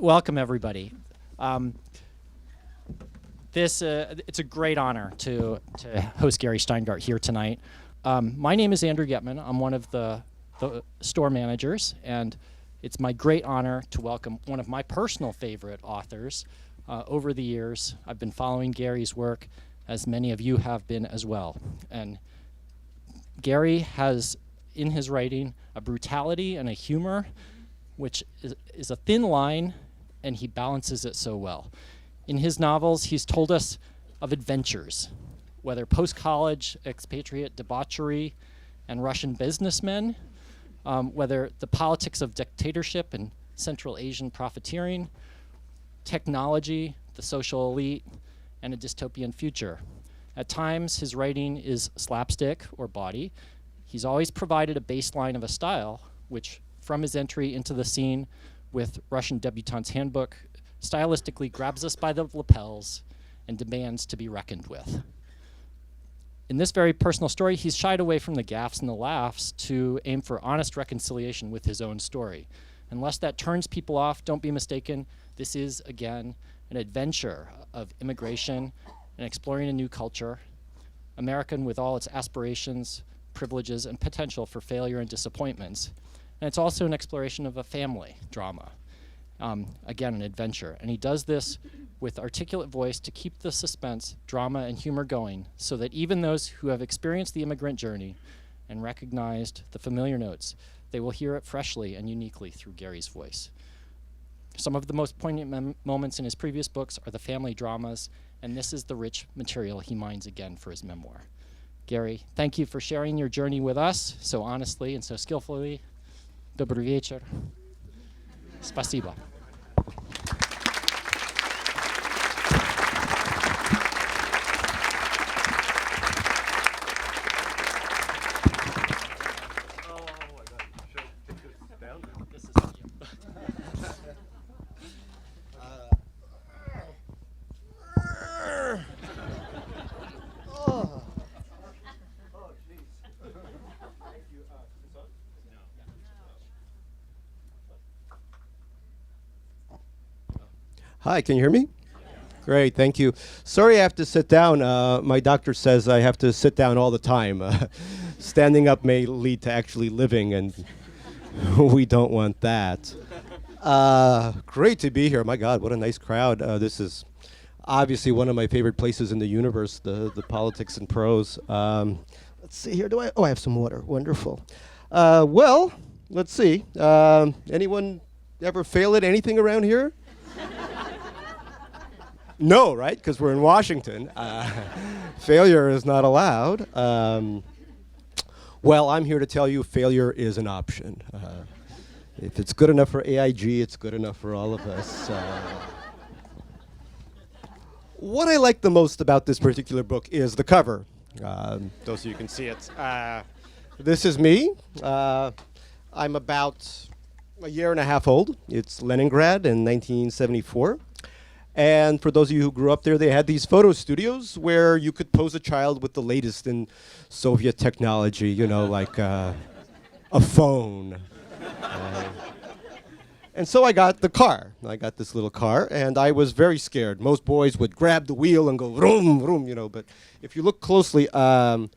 Welcome, everybody. It's a great honor to host Gary Shteyngart here tonight. My name is Andrew Getman. I'm one of the store managers, and it's my great honor to welcome one of my personal favorite authors. Over the years, I've been following Gary's work, as many of you have been as well. And Gary has, in his writing, a brutality and a humor, which is a thin line, and he balances it so well. In his novels, he's told us of adventures, whether post-college expatriate debauchery and Russian businessmen, whether the politics of dictatorship and Central Asian profiteering, technology, the social elite, and a dystopian future. At times, his writing is slapstick or bawdy. He's always provided a baseline of a style, which, from his entry into the scene with Russian Debutante's Handbook, stylistically grabs us by the lapels and demands to be reckoned with. In this very personal story, he's shied away from the gaffes and the laughs to aim for honest reconciliation with his own story. Unless that turns people off, don't be mistaken, this is, again, an adventure of immigration and exploring a new culture, American with all its aspirations, privileges, and potential for failure and disappointments. And it's also an exploration of a family drama. Again, an adventure. And he does this with articulate voice to keep the suspense, drama, and humor going, so that even those who have experienced the immigrant journey and recognized the familiar notes, they will hear it freshly and uniquely through Gary's voice. Some of the most poignant moments in his previous books are the family dramas, and this is the rich material he mines again for his memoir. Gary, thank you for sharing your journey with us so honestly and so skillfully. Добрый вечер. Спасибо. Hi, can you hear me? Great, thank you. Sorry I have to sit down. My doctor says I have to sit down all the time. Standing up may lead to actually living, and we don't want that. Great to be here. My God, what a nice crowd. This is obviously one of my favorite places in the universe, the Politics and Prose. Let's see here. I have some water. Wonderful. Well, let's see. Anyone ever fail at anything around here? No, right? Because we're in Washington. Failure is not allowed. Well, I'm here to tell you failure is an option. If it's good enough for AIG, it's good enough for all of us. What I like the most about this particular book is the cover. Those of you can see it. This is me. I'm about a year and a half old. It's Leningrad in 1974. And for those of you who grew up there, they had these photo studios where you could pose a child with the latest in Soviet technology, you know, like a phone. And so I got the car. I got this little car, and I was very scared. Most boys would grab the wheel and go vroom, vroom, you know, but if you look closely, I'm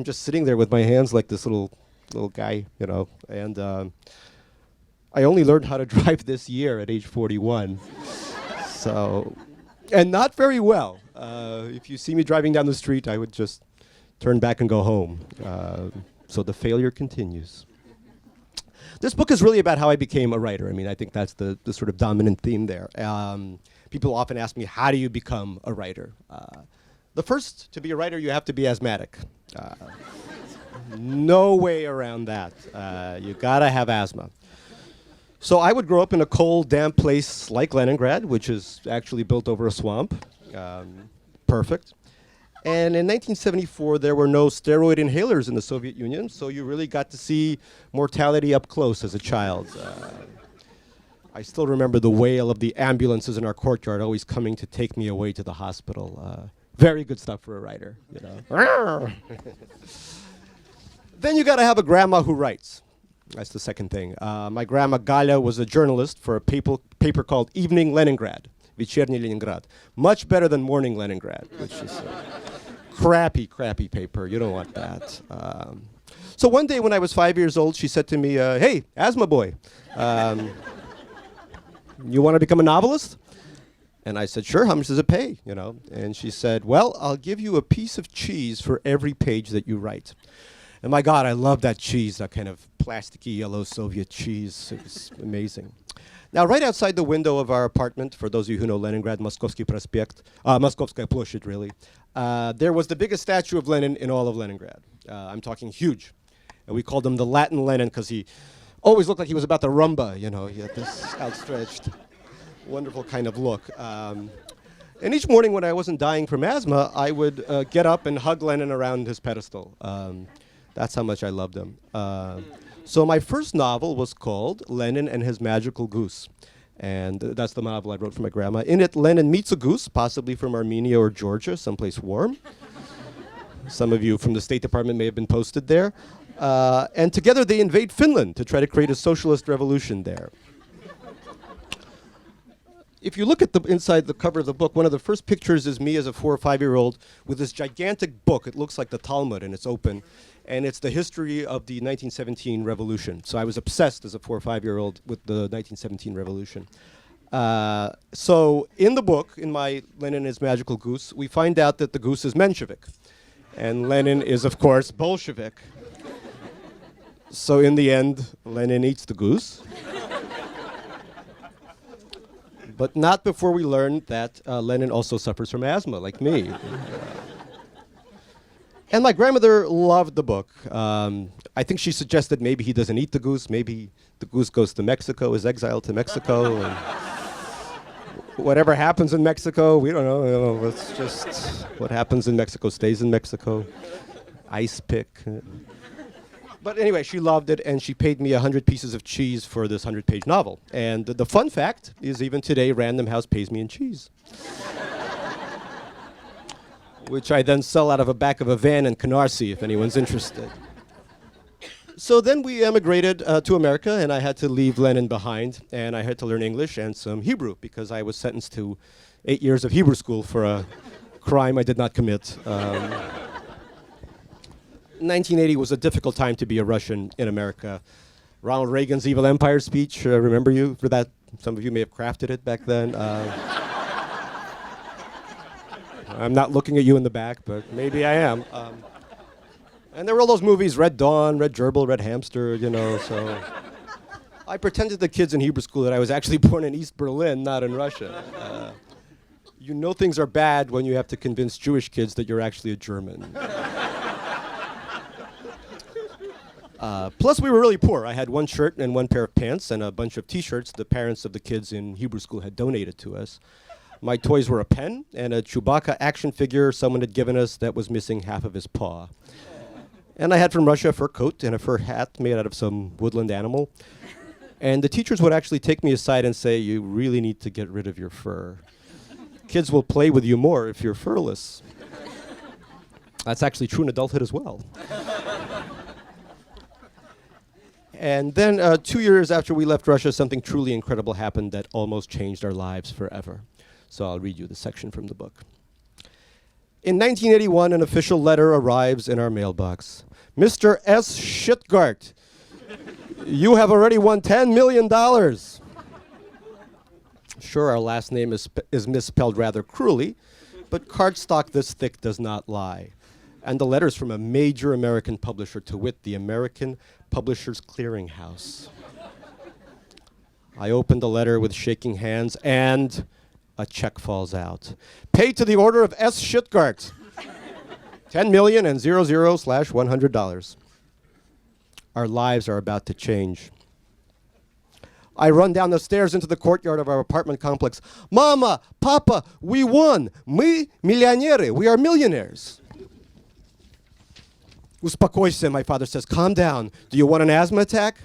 just sitting there with my hands like this little guy, you know, and I only learned how to drive this year at age 41. So, and not very well. If you see me driving down the street, I would just turn back and go home. So the failure continues. This book is really about how I became a writer. I mean, I think that's the sort of dominant theme there. People often ask me, how do you become a writer? The first, to be a writer, you have to be asthmatic. No way around that. You gotta have asthma. So I would grow up in a cold, damp place like Leningrad, which is actually built over a swamp. Perfect. And in 1974, there were no steroid inhalers in the Soviet Union, so you really got to see mortality up close as a child. I still remember the wail of the ambulances in our courtyard always coming to take me away to the hospital. Very good stuff for a writer, you know. Then you got to have a grandma who writes. That's the second thing. My grandma Galia was a journalist for a paper called Evening Leningrad, Вечерний Leningrad. Much better than Morning Leningrad, which is a crappy paper. You don't want that. So one day when I was 5 years old, she said to me, hey, asthma boy, you want to become a novelist? And I said, sure, how much does it pay? You know? And she said, well, I'll give you a piece of cheese for every page that you write. And my God, I love that cheese, that kind of plasticky yellow Soviet cheese. It was amazing. Now, right outside the window of our apartment, for those of you who know Leningrad, Moskovsky Prospekt, Moskovskaya Ploshchad, really, there was the biggest statue of Lenin in all of Leningrad. I'm talking huge. And we called him the Latin Lenin because he always looked like he was about to rumba, you know. He had this outstretched, wonderful kind of look. And each morning when I wasn't dying from asthma, I would get up and hug Lenin around his pedestal. That's how much I loved him. So my first novel was called Lenin and His Magical Goose. And that's the novel I wrote for my grandma. In it, Lenin meets a goose, possibly from Armenia or Georgia, someplace warm. Some of you from the State Department may have been posted there. And together they invade Finland to try to create a socialist revolution there. If you look at the inside the cover of the book, one of the first pictures is me as a 4 or 5-year-old with this gigantic book. It looks like the Talmud, and it's open. And it's the history of the 1917 revolution. So I was obsessed as a 4 or 5-year-old with the 1917 revolution. So in the book, in my Lenin and His Magical Goose, we find out that the goose is Menshevik. And Lenin is, of course, Bolshevik. So in the end, Lenin eats the goose. But not before we learn that Lenin also suffers from asthma, like me. And my grandmother loved the book. I think she suggested maybe he doesn't eat the goose. Maybe the goose goes to Mexico, is exiled to Mexico. And whatever happens in Mexico, we don't know. You know, it's just what happens in Mexico stays in Mexico. Ice pick. But anyway, she loved it, and she paid me 100 pieces of cheese for this 100-page novel. And the fun fact is even today, Random House pays me in cheese. Which I then sell out of the back of a van in Canarsie, if anyone's interested. So then we emigrated to America, and I had to leave Lenin behind, and I had to learn English and some Hebrew, because I was sentenced to 8 years of Hebrew school for a crime I did not commit. 1980 was a difficult time to be a Russian in America. Ronald Reagan's Evil Empire speech, remember you for that? Some of you may have crafted it back then. I'm not looking at you in the back, but maybe I am. And there were all those movies, Red Dawn, Red Gerbil, Red Hamster, you know, so. I pretended to the kids in Hebrew school that I was actually born in East Berlin, not in Russia. You know things are bad when you have to convince Jewish kids that you're actually a German. Plus, we were really poor. I had one shirt and one pair of pants and a bunch of T-shirts the parents of the kids in Hebrew school had donated to us. My toys were a pen and a Chewbacca action figure someone had given us that was missing half of his paw. And I had from Russia a fur coat and a fur hat made out of some woodland animal. And the teachers would actually take me aside and say, you really need to get rid of your fur. Kids will play with you more if you're furless. That's actually true in adulthood as well. And then 2 years after we left Russia, something truly incredible happened that almost changed our lives forever. So I'll read you the section from the book. In 1981, an official letter arrives in our mailbox. Mr. S. Shteyngart, you have already won $10 million. Sure, our last name is misspelled rather cruelly, but cardstock this thick does not lie. And the letter's from a major American publisher, to wit, the American Publishers Clearinghouse. I opened the letter with shaking hands, and a check falls out. Paid to the order of S. Shteyngart. $10,000,000/$100. Our lives are about to change. I run down the stairs into the courtyard of our apartment complex. Mama, Papa, we won. Мы миллионеры. We are millionaires. Uspokойся, my father says. Calm down. Do you want an asthma attack?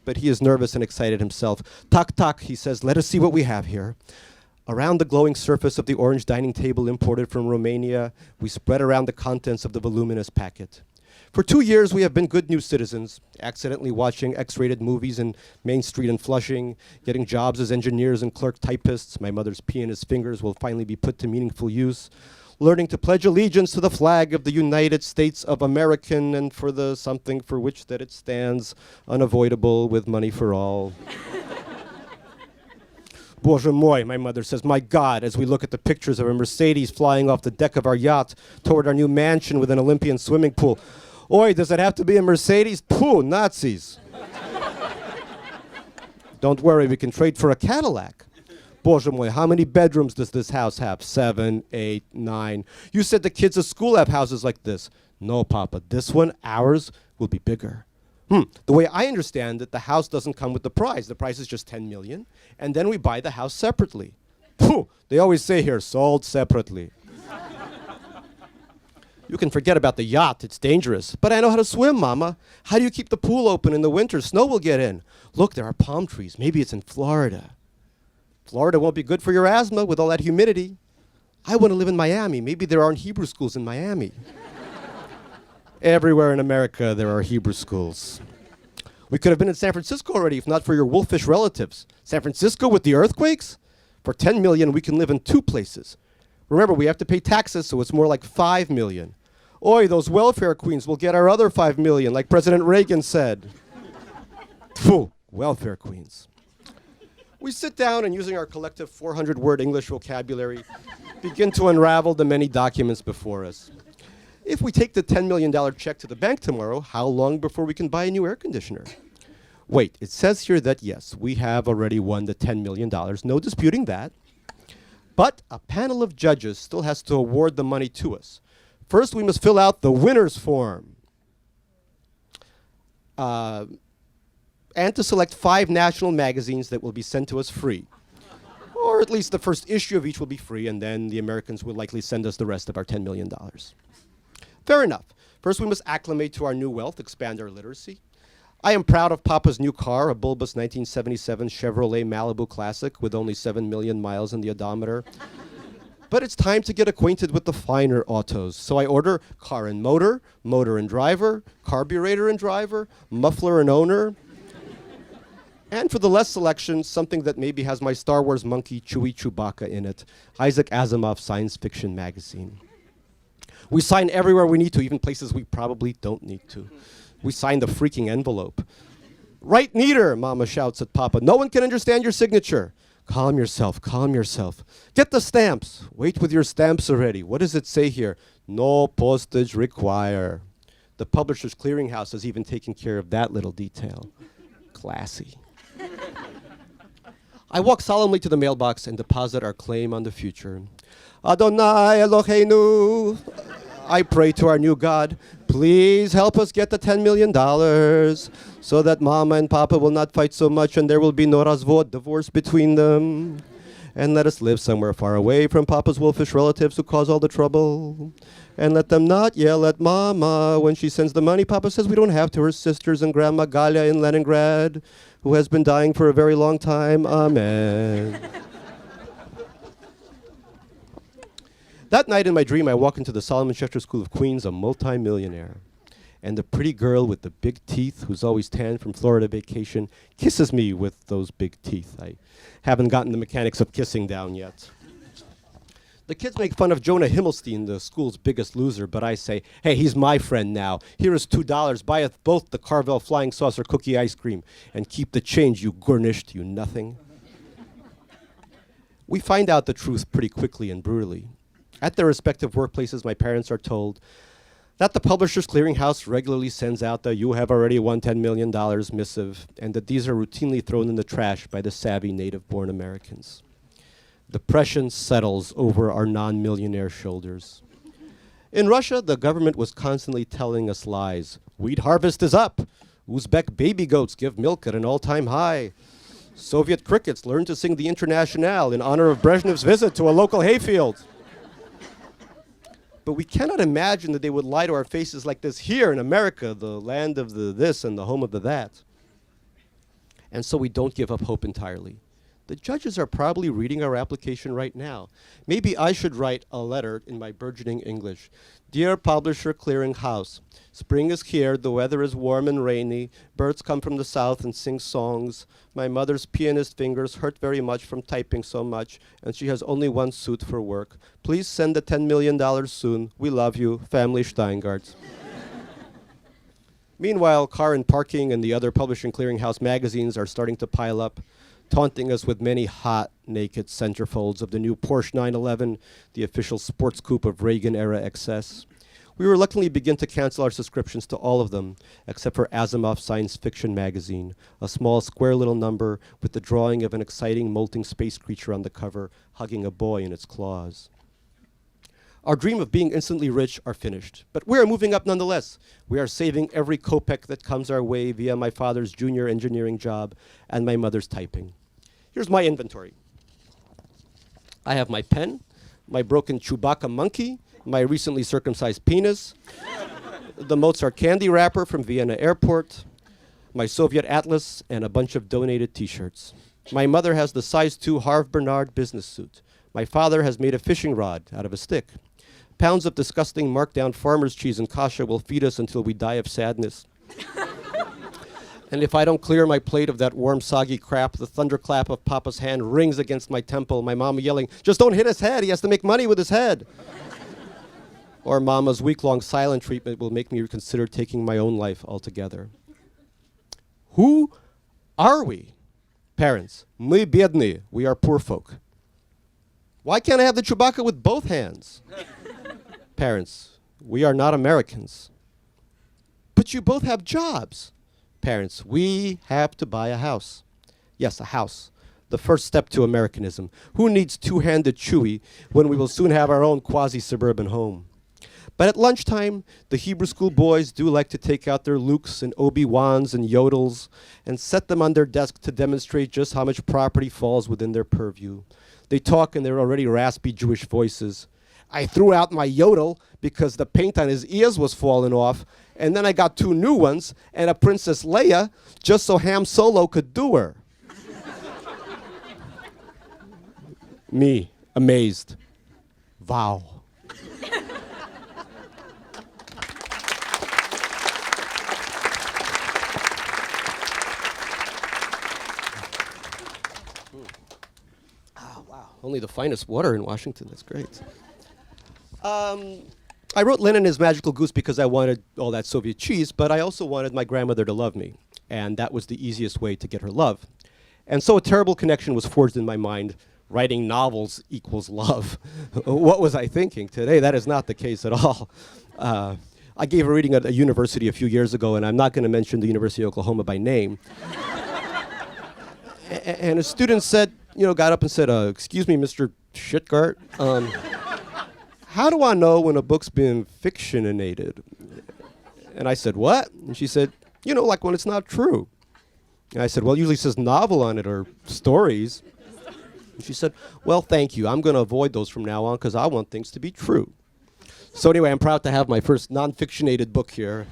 But he is nervous and excited himself. Tak, tak, he says. Let us see what we have here. Around the glowing surface of the orange dining table imported from Romania, we spread around the contents of the voluminous packet. For 2 years, we have been good new citizens, accidentally watching X-rated movies in Main Street and Flushing, getting jobs as engineers and clerk typists. My mother's pianist fingers will finally be put to meaningful use. Learning to pledge allegiance to the flag of the United States of American and for the something for which that it stands, unavoidable with money for all. Боже мой, my mother says, my God, as we look at the pictures of a Mercedes flying off the deck of our yacht toward our new mansion with an Olympian swimming pool. Oi, does it have to be a Mercedes? Pooh, Nazis. Don't worry, we can trade for a Cadillac. Боже мой, how many bedrooms does this house have? 7, 8, 9. You said the kids at school have houses like this. No, Papa, this one, ours, will be bigger. The way I understand it, the house doesn't come with the prize. The price is just 10 million, and then we buy the house separately. Phew, they always say here, sold separately. You can forget about the yacht, it's dangerous. But I know how to swim, Mama. How do you keep the pool open in the winter? Snow will get in. Look, there are palm trees. Maybe it's in Florida. Florida won't be good for your asthma with all that humidity. I want to live in Miami. Maybe there aren't Hebrew schools in Miami. Everywhere in America, there are Hebrew schools. We could have been in San Francisco already if not for your wolfish relatives. San Francisco with the earthquakes? For 10 million, we can live in 2 places. Remember, we have to pay taxes, so it's more like 5 million. Oi, those welfare queens will get our other 5 million, like President Reagan said. Phew, welfare queens. We sit down and using our collective 400-word English vocabulary, begin to unravel the many documents before us. If we take the $10 million check to the bank tomorrow, how long before we can buy a new air conditioner? Wait, it says here that yes, we have already won the $10 million, no disputing that. But a panel of judges still has to award the money to us. First, we must fill out the winner's form. And to select 5 national magazines that will be sent to us free. Or at least the first issue of each will be free, and then the Americans will likely send us the rest of our $10 million. Fair enough. First, we must acclimate to our new wealth, expand our literacy. I am proud of Papa's new car, a bulbous 1977 Chevrolet Malibu Classic with only 7 million miles in the odometer. But it's time to get acquainted with the finer autos. So I order car and motor, motor and driver, carburetor and driver, muffler and owner. And for the less selection, something that maybe has my Star Wars monkey Chewie Chewbacca in it, Isaac Asimov's science fiction magazine. We sign everywhere we need to, even places we probably don't need to. We sign the freaking envelope. Write neater, Mama shouts at Papa. No one can understand your signature. Calm yourself, calm yourself. Get the stamps. Wait with your stamps already. What does it say here? No postage required. The Publishers Clearinghouse has even taken care of that little detail. Classy. I walk solemnly to the mailbox and deposit our claim on the future. Adonai Eloheinu, I pray to our new God, please help us get the $10 million so that Mama and Papa will not fight so much and there will be no razvod, divorce between them. And let us live somewhere far away from Papa's wolfish relatives who cause all the trouble. And let them not yell at Mama when she sends the money. Papa says we don't have to her sisters and Grandma Galia in Leningrad, who has been dying for a very long time. Amen. That night in my dream, I walk into the Solomon Schechter School of Queens, a multi-millionaire. And the pretty girl with the big teeth, who's always tan from Florida vacation, kisses me with those big teeth. I haven't gotten the mechanics of kissing down yet. The kids make fun of Jonah Himmelstein, the school's biggest loser, but I say, hey, he's my friend now. Here is $2. Buy us both the Carvel Flying Saucer cookie ice cream and keep the change, you garnished, you nothing. We find out the truth pretty quickly and brutally. At their respective workplaces, my parents are told that the Publishers Clearinghouse regularly sends out the "you have already won $10 million" missive, and that these are routinely thrown in the trash by the savvy native-born Americans. Depression settles over our non-millionaire shoulders. In Russia, the government was constantly telling us lies. Wheat harvest is up. Uzbek baby goats give milk at an all-time high. Soviet crickets learn to sing the Internationale in honor of Brezhnev's visit to a local hayfield. But we cannot imagine that they would lie to our faces like this here in America, the land of the this and the home of the that. And so we don't give up hope entirely. The judges are probably reading our application right now. Maybe I should write a letter in my burgeoning English. Dear Publisher Clearing House, spring is here, the weather is warm and rainy, birds come from the south and sing songs. My mother's pianist fingers hurt very much from typing so much, and she has only one suit for work. Please send the $10 million soon. We love you, Family Shteyngart. Meanwhile, Car and Parking and the other publishing clearinghouse magazines are starting to pile up, taunting us with many hot, naked centerfolds of the new Porsche 911, the official sports coupe of Reagan-era excess. We reluctantly begin to cancel our subscriptions to all of them, except for Asimov's science fiction magazine, a small square little number with the drawing of an exciting molting space creature on the cover, hugging a boy in its claws. Our dream of being instantly rich are finished, but we are moving up nonetheless. We are saving every kopeck that comes our way via my father's junior engineering job and my mother's typing. Here's my inventory. I have my pen, my broken Chewbacca monkey, my recently circumcised penis, the Mozart candy wrapper from Vienna Airport, my Soviet atlas, and a bunch of donated t-shirts. My mother has the size 2 Harve Bernard business suit. My father has made a fishing rod out of a stick. Pounds of disgusting marked-down farmer's cheese and kasha will feed us until we die of sadness. And if I don't clear my plate of that warm, soggy crap, the thunderclap of Papa's hand rings against my temple, my mama yelling, "Just don't hit his head, he has to make money with his head." Or Mama's week-long silent treatment will make me consider taking my own life altogether. Who are we? Parents, мы бедные, we are poor folk. Why can't I have the Chewbacca with both hands? Parents, we are not Americans. But you both have jobs. Parents, we have to buy a house. Yes, a house. The first step to Americanism. Who needs two-handed Chewy when we will soon have our own quasi-suburban home? But at lunchtime, the Hebrew school boys do like to take out their Lukes and Obi-Wans and Yodels and set them on their desk to demonstrate just how much property falls within their purview. They talk in their already raspy Jewish voices. I threw out my Yodel because the paint on his ears was falling off, and then I got 2 new ones and a Princess Leia just so Ham Solo could do her. Me, amazed. Wow. Only the finest water in Washington. That's great. I wrote Lenin is Magical Goose because I wanted all that Soviet cheese, but I also wanted my grandmother to love me, and that was the easiest way to get her love. And so a terrible connection was forged in my mind. Writing novels equals love. What was I thinking? Today, that is not the case at all. I gave a reading at a university a few years ago, and I'm not going to mention the University of Oklahoma by name. And a student said, got up and said, "Excuse me, Mr. Shteyngart, how do I know when a book's been fictionated?" And I said, "What?" And she said, like when it's not true. And I said, "Well, it usually says novel on it or stories." And she said, "Well, thank you. I'm going to avoid those from now on because I want things to be true." So anyway, I'm proud to have my first non-fictionated book here.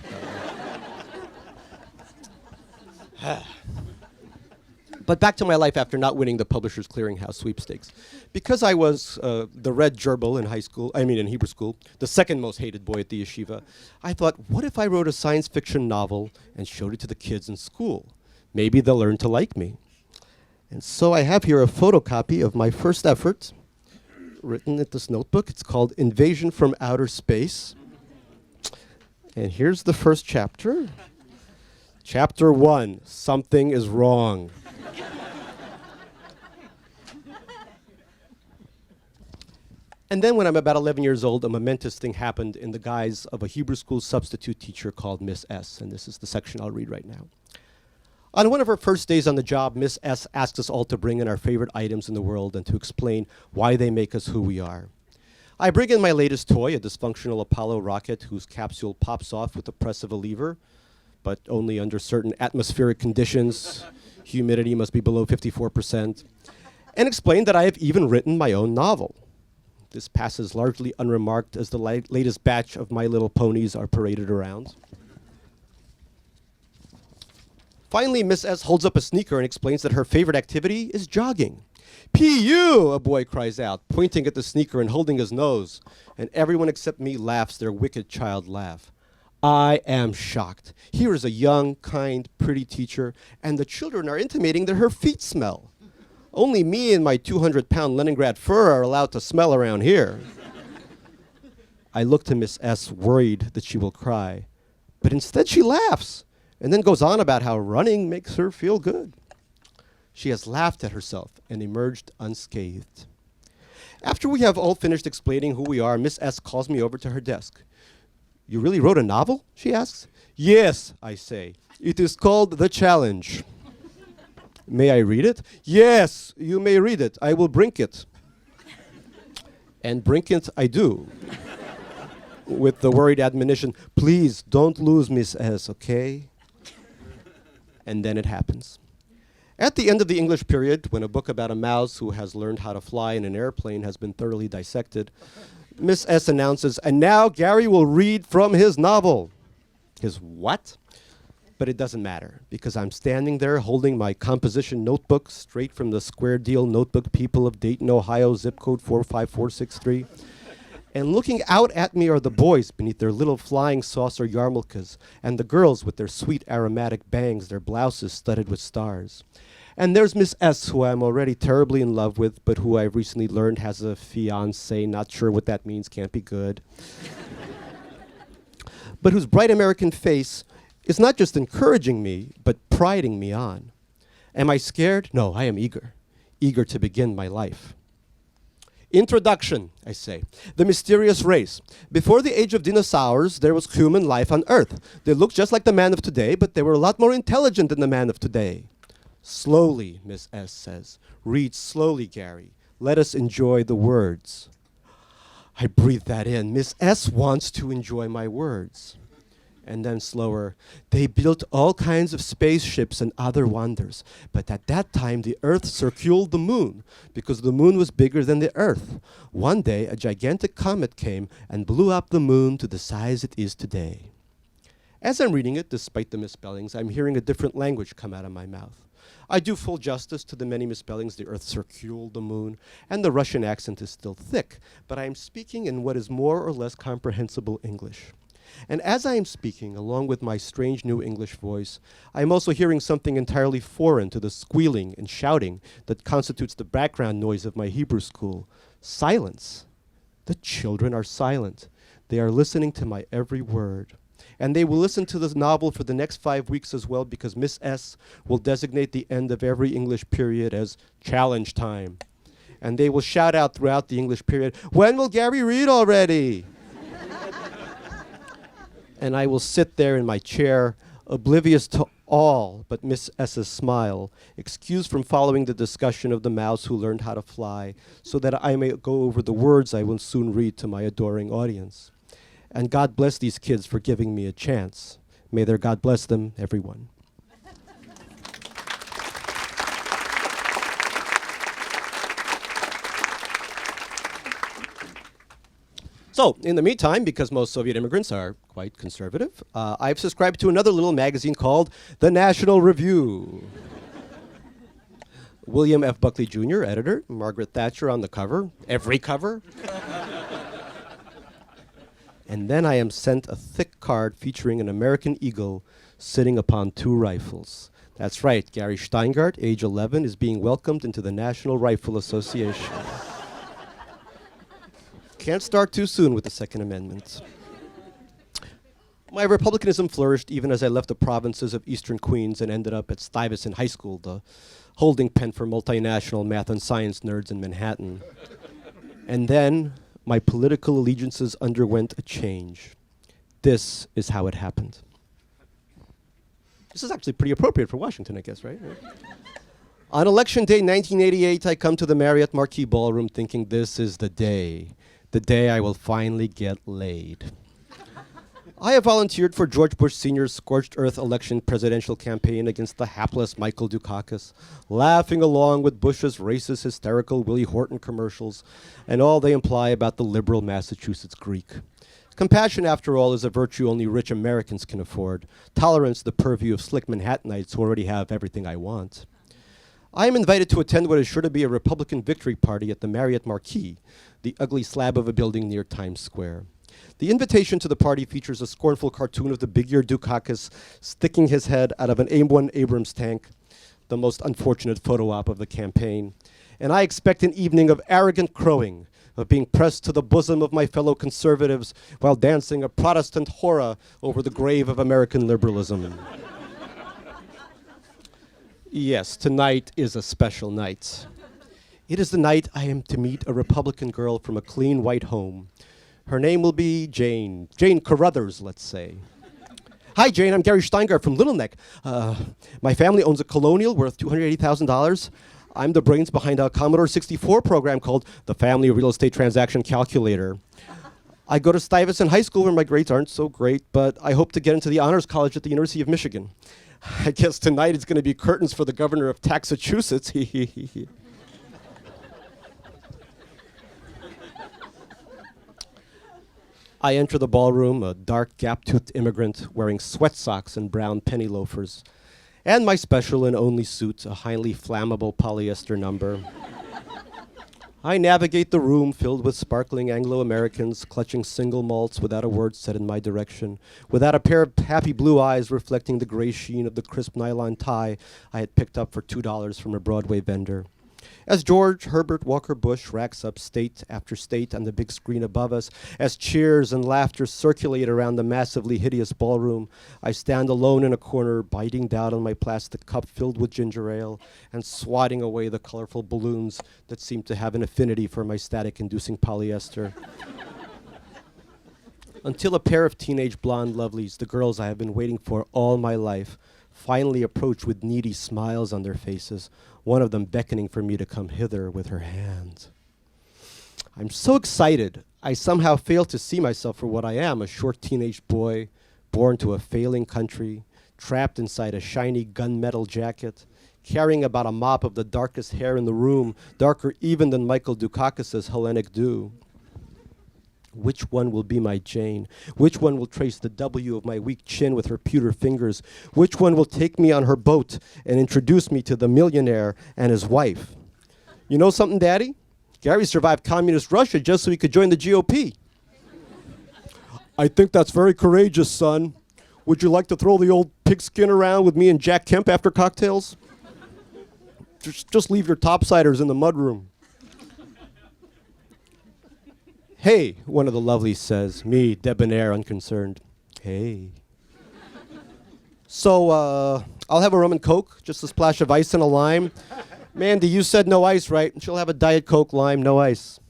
But back to my life after not winning the Publishers Clearinghouse sweepstakes. Because I was the red gerbil in Hebrew school, the second most hated boy at the yeshiva, I thought, what if I wrote a science fiction novel and showed it to the kids in school? Maybe they'll learn to like me. And so I have here a photocopy of my first effort, written at this notebook. It's called Invasion from Outer Space. And here's the first chapter. Chapter 1, Something is Wrong. And then when I'm about 11 years old, a momentous thing happened in the guise of a Hebrew school substitute teacher called Miss S. And this is the section I'll read right now. On one of our first days on the job, Miss S asked us all to bring in our favorite items in the world and to explain why they make us who we are. I bring in my latest toy, a dysfunctional Apollo rocket whose capsule pops off with the press of a lever, but only under certain atmospheric conditions. Humidity must be below 54%. And explain that I have even written my own novel. This passes largely unremarked as the latest batch of My Little Ponies are paraded around. Finally, Miss S holds up a sneaker and explains that her favorite activity is jogging. P.U., a boy cries out, pointing at the sneaker and holding his nose. And everyone except me laughs their wicked child laugh. I am shocked. Here is a young, kind, pretty teacher, and the children are intimating that her feet smell. Only me and my 200-pound Leningrad fur are allowed to smell around here. I look to Miss S, worried that she will cry. But instead she laughs, and then goes on about how running makes her feel good. She has laughed at herself and emerged unscathed. After we have all finished explaining who we are, Miss S calls me over to her desk. You really wrote a novel? She asks. Yes, I say. It is called The Challenge. May I read it? Yes, you may read it. I will bring it. And bring it I do. With the worried admonition, please don't lose Miss S, okay? And then it happens. At the end of the English period, when a book about a mouse who has learned how to fly in an airplane has been thoroughly dissected, Miss S announces, and now Gary will read from his novel. His what? But it doesn't matter, because I'm standing there holding my composition notebook straight from the Square Deal Notebook people of Dayton, Ohio, zip code 45463. And looking out at me are the boys beneath their little flying saucer yarmulkes, and the girls with their sweet aromatic bangs, their blouses studded with stars. And there's Miss S, who I'm already terribly in love with, but who I've recently learned has a fiancé, not sure what that means, can't be good. But whose bright American face is not just encouraging me, but priding me on. Am I scared? No, I am eager to begin my life. Introduction, I say. The mysterious race. Before the age of dinosaurs, there was human life on Earth. They looked just like the man of today, but they were a lot more intelligent than the man of today. Slowly, Miss S says. Read slowly, Gary. Let us enjoy the words. I breathe that in. Miss S wants to enjoy my words. And then slower, they built all kinds of spaceships and other wonders. But at that time, the Earth circled the moon, because the moon was bigger than the Earth. One day, a gigantic comet came and blew up the moon to the size it is today. As I'm reading it, despite the misspellings, I'm hearing a different language come out of my mouth. I do full justice to the many misspellings, the Earth circled the moon, and the Russian accent is still thick, but I am speaking in what is more or less comprehensible English. And as I am speaking, along with my strange new English voice, I am also hearing something entirely foreign to the squealing and shouting that constitutes the background noise of my Hebrew school. Silence. The children are silent. They are listening to my every word. And they will listen to this novel for the next 5 weeks as well, because Miss S will designate the end of every English period as challenge time. And they will shout out throughout the English period, when will Gary read already? And I will sit there in my chair, oblivious to all but Miss S's smile, excused from following the discussion of the mouse who learned how to fly, so that I may go over the words I will soon read to my adoring audience. And God bless these kids for giving me a chance. May their God bless them, everyone. So, in the meantime, because most Soviet immigrants are quite conservative, I've subscribed to another little magazine called The National Review. William F. Buckley Jr., editor, Margaret Thatcher on the cover, every cover. And then I am sent a thick card featuring an American eagle sitting upon 2 rifles. That's right, Gary Shteyngart, age 11, is being welcomed into the National Rifle Association. Can't start too soon with the Second Amendment. My republicanism flourished even as I left the provinces of eastern Queens and ended up at Stuyvesant High School, the holding pen for multinational math and science nerds in Manhattan. And then my political allegiances underwent a change. This is how it happened. This is actually pretty appropriate for Washington, I guess, right? On Election Day 1988, I come to the Marriott Marquis Ballroom thinking this is the day I will finally get laid. I have volunteered for George Bush Sr.'s scorched earth election presidential campaign against the hapless Michael Dukakis, laughing along with Bush's racist, hysterical Willie Horton commercials and all they imply about the liberal Massachusetts Greek. Compassion, after all, is a virtue only rich Americans can afford. Tolerance, the purview of slick Manhattanites who already have everything I want. I am invited to attend what is sure to be a Republican victory party at the Marriott Marquis, the ugly slab of a building near Times Square. The invitation to the party features a scornful cartoon of the big-eared Dukakis sticking his head out of an A1 Abrams tank, the most unfortunate photo op of the campaign. And I expect an evening of arrogant crowing, of being pressed to the bosom of my fellow conservatives while dancing a Protestant hora over the grave of American liberalism. Yes, tonight is a special night. It is the night I am to meet a Republican girl from a clean white home. Her name will be Jane. Jane Carruthers, let's say. Hi, Jane. I'm Gary Shteyngart from Little Neck. My family owns a Colonial worth $280,000. I'm the brains behind a Commodore 64 program called the Family Real Estate Transaction Calculator. I go to Stuyvesant High School where my grades aren't so great, but I hope to get into the Honors College at the University of Michigan. I guess tonight it's going to be curtains for the governor of Massachusetts. I enter the ballroom, a dark, gap-toothed immigrant wearing sweat socks and brown penny loafers, and my special and only suit, a highly flammable polyester number. I navigate the room filled with sparkling Anglo-Americans clutching single malts without a word said in my direction, without a pair of happy blue eyes reflecting the gray sheen of the crisp nylon tie I had picked up for $2 from a Broadway vendor. As George Herbert Walker Bush racks up state after state on the big screen above us, as cheers and laughter circulate around the massively hideous ballroom, I stand alone in a corner, biting down on my plastic cup filled with ginger ale and swatting away the colorful balloons that seem to have an affinity for my static-inducing polyester. Until a pair of teenage blonde lovelies, the girls I have been waiting for all my life, finally approach with needy smiles on their faces, one of them beckoning for me to come hither with her hand. I'm so excited, I somehow fail to see myself for what I am, a short teenage boy, born to a failing country, trapped inside a shiny gunmetal jacket, carrying about a mop of the darkest hair in the room, darker even than Michael Dukakis's Hellenic dew. Which one will be my Jane? Which one will trace the W of my weak chin with her pewter fingers? Which one will take me on her boat and introduce me to the millionaire and his wife? You know something, Daddy? Gary survived communist Russia just so he could join the GOP. I think that's very courageous, son. Would you like to throw the old pigskin around with me and Jack Kemp after cocktails? Just leave your topsiders in the mudroom. Hey, one of the lovelies says, me, debonair, unconcerned. Hey. So, I'll have a rum and Coke, just a splash of ice and a lime. Mandy, you said no ice, right? She'll have a Diet Coke, lime, no ice.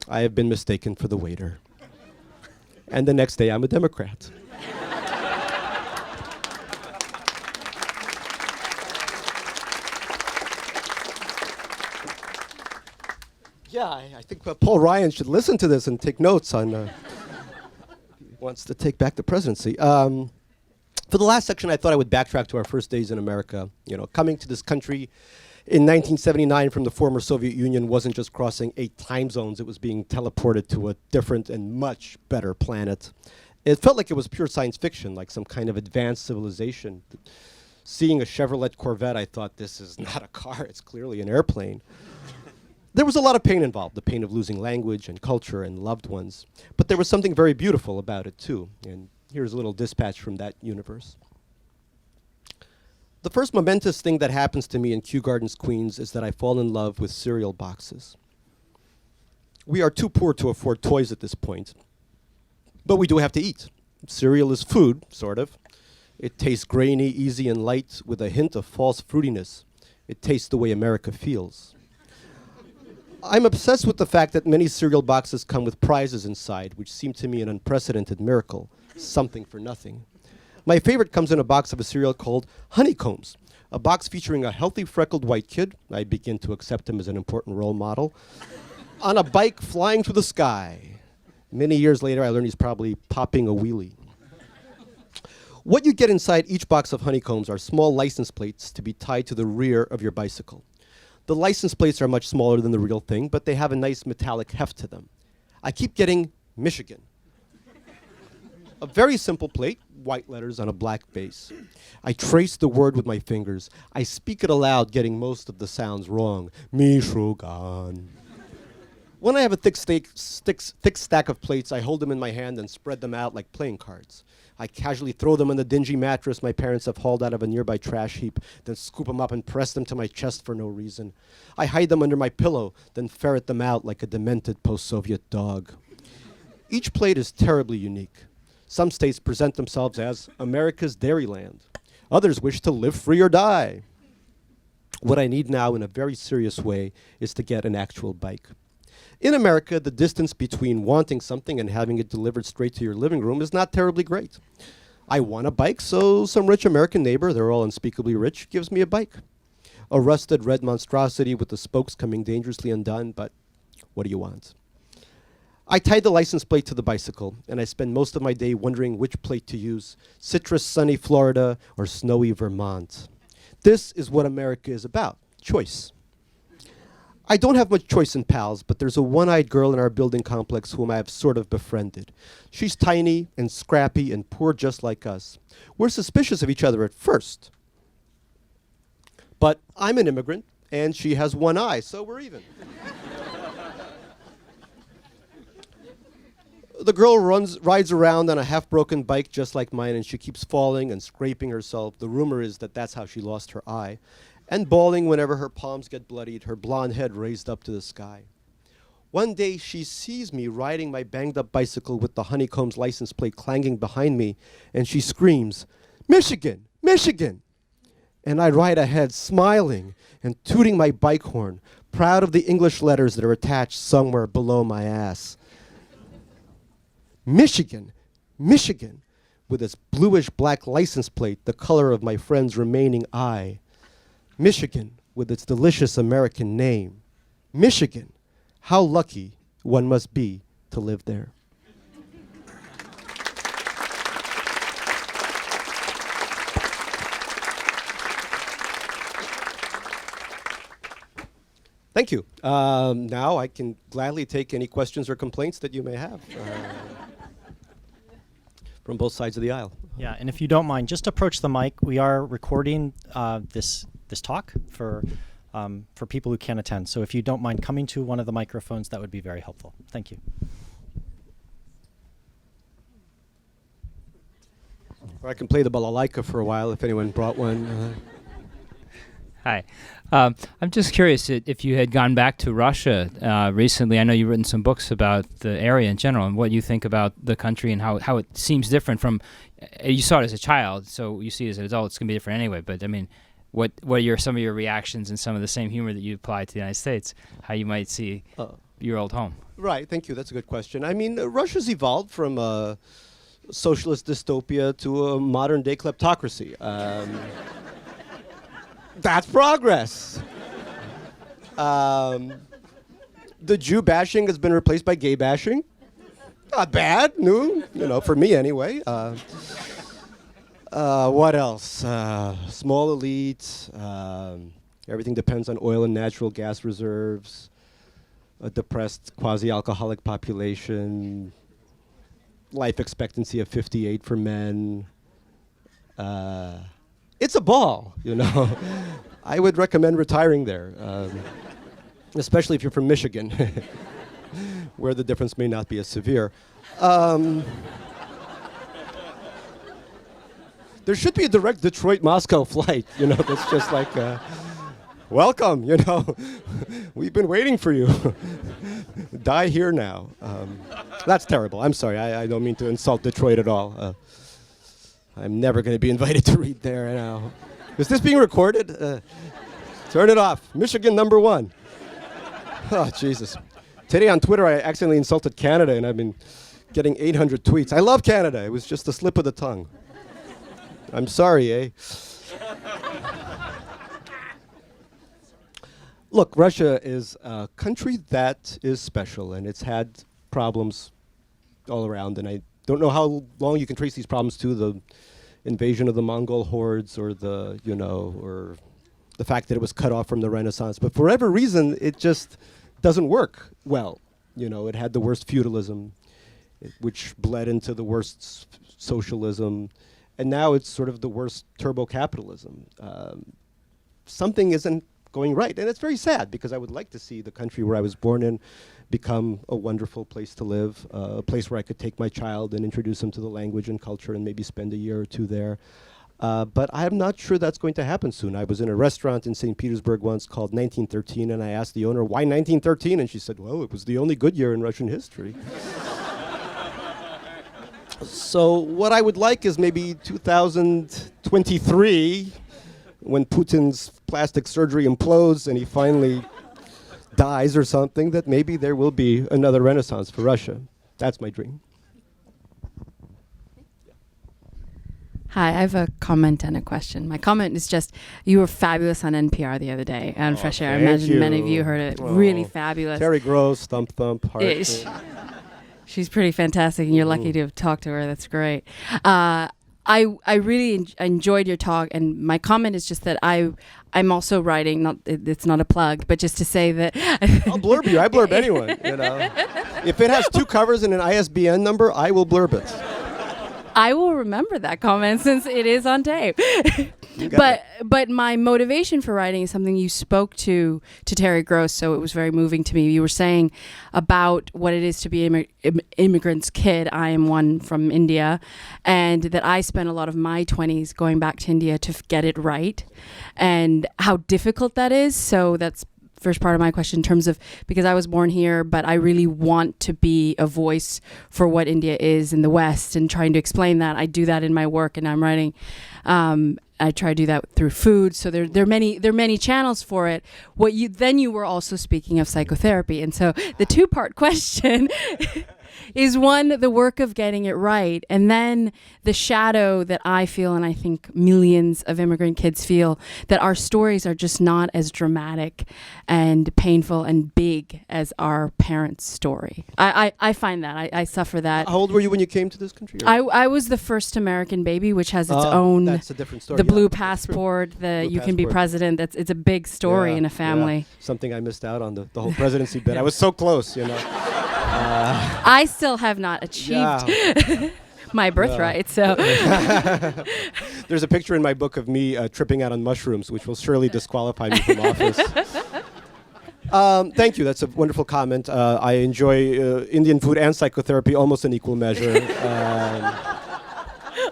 I have been mistaken for the waiter. And the next day, I'm a Democrat. Yeah, I think Paul Ryan should listen to this and take notes on. He wants to take back the presidency. For the last section, I thought I would backtrack to our first days in America. You know, coming to this country in 1979 from the former Soviet Union wasn't just crossing 8 time zones; it was being teleported to a different and much better planet. It felt like it was pure science fiction, like some kind of advanced civilization. Seeing a Chevrolet Corvette, I thought, this is not a car; it's clearly an airplane. There was a lot of pain involved, the pain of losing language and culture and loved ones. But there was something very beautiful about it, too. And here's a little dispatch from that universe. The first momentous thing that happens to me in Kew Gardens, Queens, is that I fall in love with cereal boxes. We are too poor to afford toys at this point, but we do have to eat. Cereal is food, sort of. It tastes grainy, easy, and light with a hint of false fruitiness. It tastes the way America feels. I'm obsessed with the fact that many cereal boxes come with prizes inside, which seem to me an unprecedented miracle, something for nothing. My favorite comes in a box of a cereal called Honeycombs, a box featuring a healthy freckled white kid, I begin to accept him as an important role model, on a bike flying through the sky. Many years later, I learned he's probably popping a wheelie. What you get inside each box of Honeycombs are small license plates to be tied to the rear of your bicycle. The license plates are much smaller than the real thing, but they have a nice metallic heft to them. I keep getting Michigan. A very simple plate, white letters on a black base. I trace the word with my fingers. I speak it aloud, getting most of the sounds wrong. Mishugan. When I have a thick stack of plates, I hold them in my hand and spread them out like playing cards. I casually throw them on the dingy mattress my parents have hauled out of a nearby trash heap, then scoop them up and press them to my chest for no reason. I hide them under my pillow, then ferret them out like a demented post-Soviet dog. Each plate is terribly unique. Some states present themselves as America's Dairyland. Others wish to live free or die. What I need now in a very serious way is to get an actual bike. In America, the distance between wanting something and having it delivered straight to your living room is not terribly great. I want a bike, so some rich American neighbor, they're all unspeakably rich, gives me a bike. A rusted red monstrosity with the spokes coming dangerously undone, but what do you want? I tied the license plate to the bicycle, and I spend most of my day wondering which plate to use, citrus sunny Florida or snowy Vermont. This is what America is about, choice. I don't have much choice in pals, but there's a one-eyed girl in our building complex whom I have sort of befriended. She's tiny and scrappy and poor just like us. We're suspicious of each other at first. But I'm an immigrant, and she has one eye, so we're even. The girl rides around on a half-broken bike just like mine, and she keeps falling and scraping herself. The rumor is that that's how she lost her eye. And bawling whenever her palms get bloodied, her blonde head raised up to the sky. One day, she sees me riding my banged-up bicycle with the Honeycomb's license plate clanging behind me, and she screams, "Michigan! Michigan!" And I ride ahead, smiling and tooting my bike horn, proud of the English letters that are attached somewhere below my ass. Michigan, Michigan, with its bluish-black license plate, the color of my friend's remaining eye. Michigan, with its delicious American name. Michigan, how lucky one must be to live there. Thank you. Now I can gladly take any questions or complaints that you may have from both sides of the aisle. Yeah, and if you don't mind, just approach the mic. We are recording this talk for people who can't attend. So if you don't mind coming to one of the microphones, that would be very helpful. Thank you. Or I can play the balalaika for a while if anyone brought one. Hi. I'm just curious if you had gone back to Russia recently. I know you've written some books about the area in general and what you think about the country and how it seems different from, you saw it as a child, so you see it as an adult, it's going to be different anyway. But I mean, what are some of your reactions and some of the same humor that you apply to the United States, how you might see your old home? Right, thank you. That's a good question. I mean, Russia's evolved from a socialist dystopia to a modern-day kleptocracy. That's progress. The Jew bashing has been replaced by gay bashing. Not bad, no, for me anyway. What else? Small elite. Everything depends on oil and natural gas reserves. A depressed quasi-alcoholic population. Life expectancy of 58 for men. It's a ball, I would recommend retiring there, especially if you're from Michigan, where the difference may not be as severe. There should be a direct Detroit-Moscow flight, that's just like, welcome, we've been waiting for you. Die here now. That's terrible. I'm sorry, I don't mean to insult Detroit at all. I'm never going to be invited to read there now. Is this being recorded? Turn it off. Michigan #1. Oh, Jesus. Today on Twitter, I accidentally insulted Canada, and I've been getting 800 tweets. I love Canada. It was just a slip of the tongue. I'm sorry, eh? Look, Russia is a country that is special, and it's had problems all around, and I don't know how long you can trace these problems to the invasion of the Mongol hordes or or the fact that it was cut off from the Renaissance. But for whatever reason, it just doesn't work well. It had the worst feudalism, which bled into the worst socialism, and now it's sort of the worst turbo capitalism. Something isn't going right, and it's very sad because I would like to see the country where I was born in become a wonderful place to live, a place where I could take my child and introduce him to the language and culture and maybe spend a year or two there. But I'm not sure that's going to happen soon. I was in a restaurant in St. Petersburg once called 1913, and I asked the owner, why 1913? And she said, well, it was the only good year in Russian history. So what I would like is maybe 2023, when Putin's plastic surgery implodes and he finally dies or something, that maybe there will be another renaissance for Russia. That's my dream. Hi, I have a comment and a question. My comment is just, you were fabulous on NPR the other day on Fresh Air. I imagine many of you heard it. Really fabulous. Terry Gross, Thump Thump, Heart. She's pretty fantastic, and you're lucky to have talked to her. That's great. I really enjoyed your talk, and my comment is just that I'm also writing. It's not a plug, but just to say that I'll blurb you. I blurb anyone. You know, if it has 2 covers and an ISBN number, I will blurb it. I will remember that comment since it is on tape. But my motivation for writing is something you spoke to Terry Gross, so it was very moving to me. You were saying about what it is to be an immigrant's kid. I am one from India, and that I spent a lot of my 20s going back to India to get it right, and how difficult that is. So that's first part of my question in terms of, because I was born here, but I really want to be a voice for what India is in the West and trying to explain that. I do that in my work, and I'm writing. I try to do that through food. So there are many channels for it. Then you were also speaking of psychotherapy, and so the 2-part question is, one, the work of getting it right, and then the shadow that I feel, and I think millions of immigrant kids feel, that our stories are just not as dramatic and painful and big as our parents' story. I find that. I suffer that. How old were you when you came to this country? I was the first American baby, which has its own... That's a different story. The blue passport, you can be president. It's a big story in a family. Yeah. Something I missed out on, the whole presidency bit. I was so close, you know. I still have not achieved my birthright. So there's a picture in my book of me tripping out on mushrooms, which will surely disqualify me from office. Thank you. That's a wonderful comment. I enjoy Indian food and psychotherapy almost in equal measure.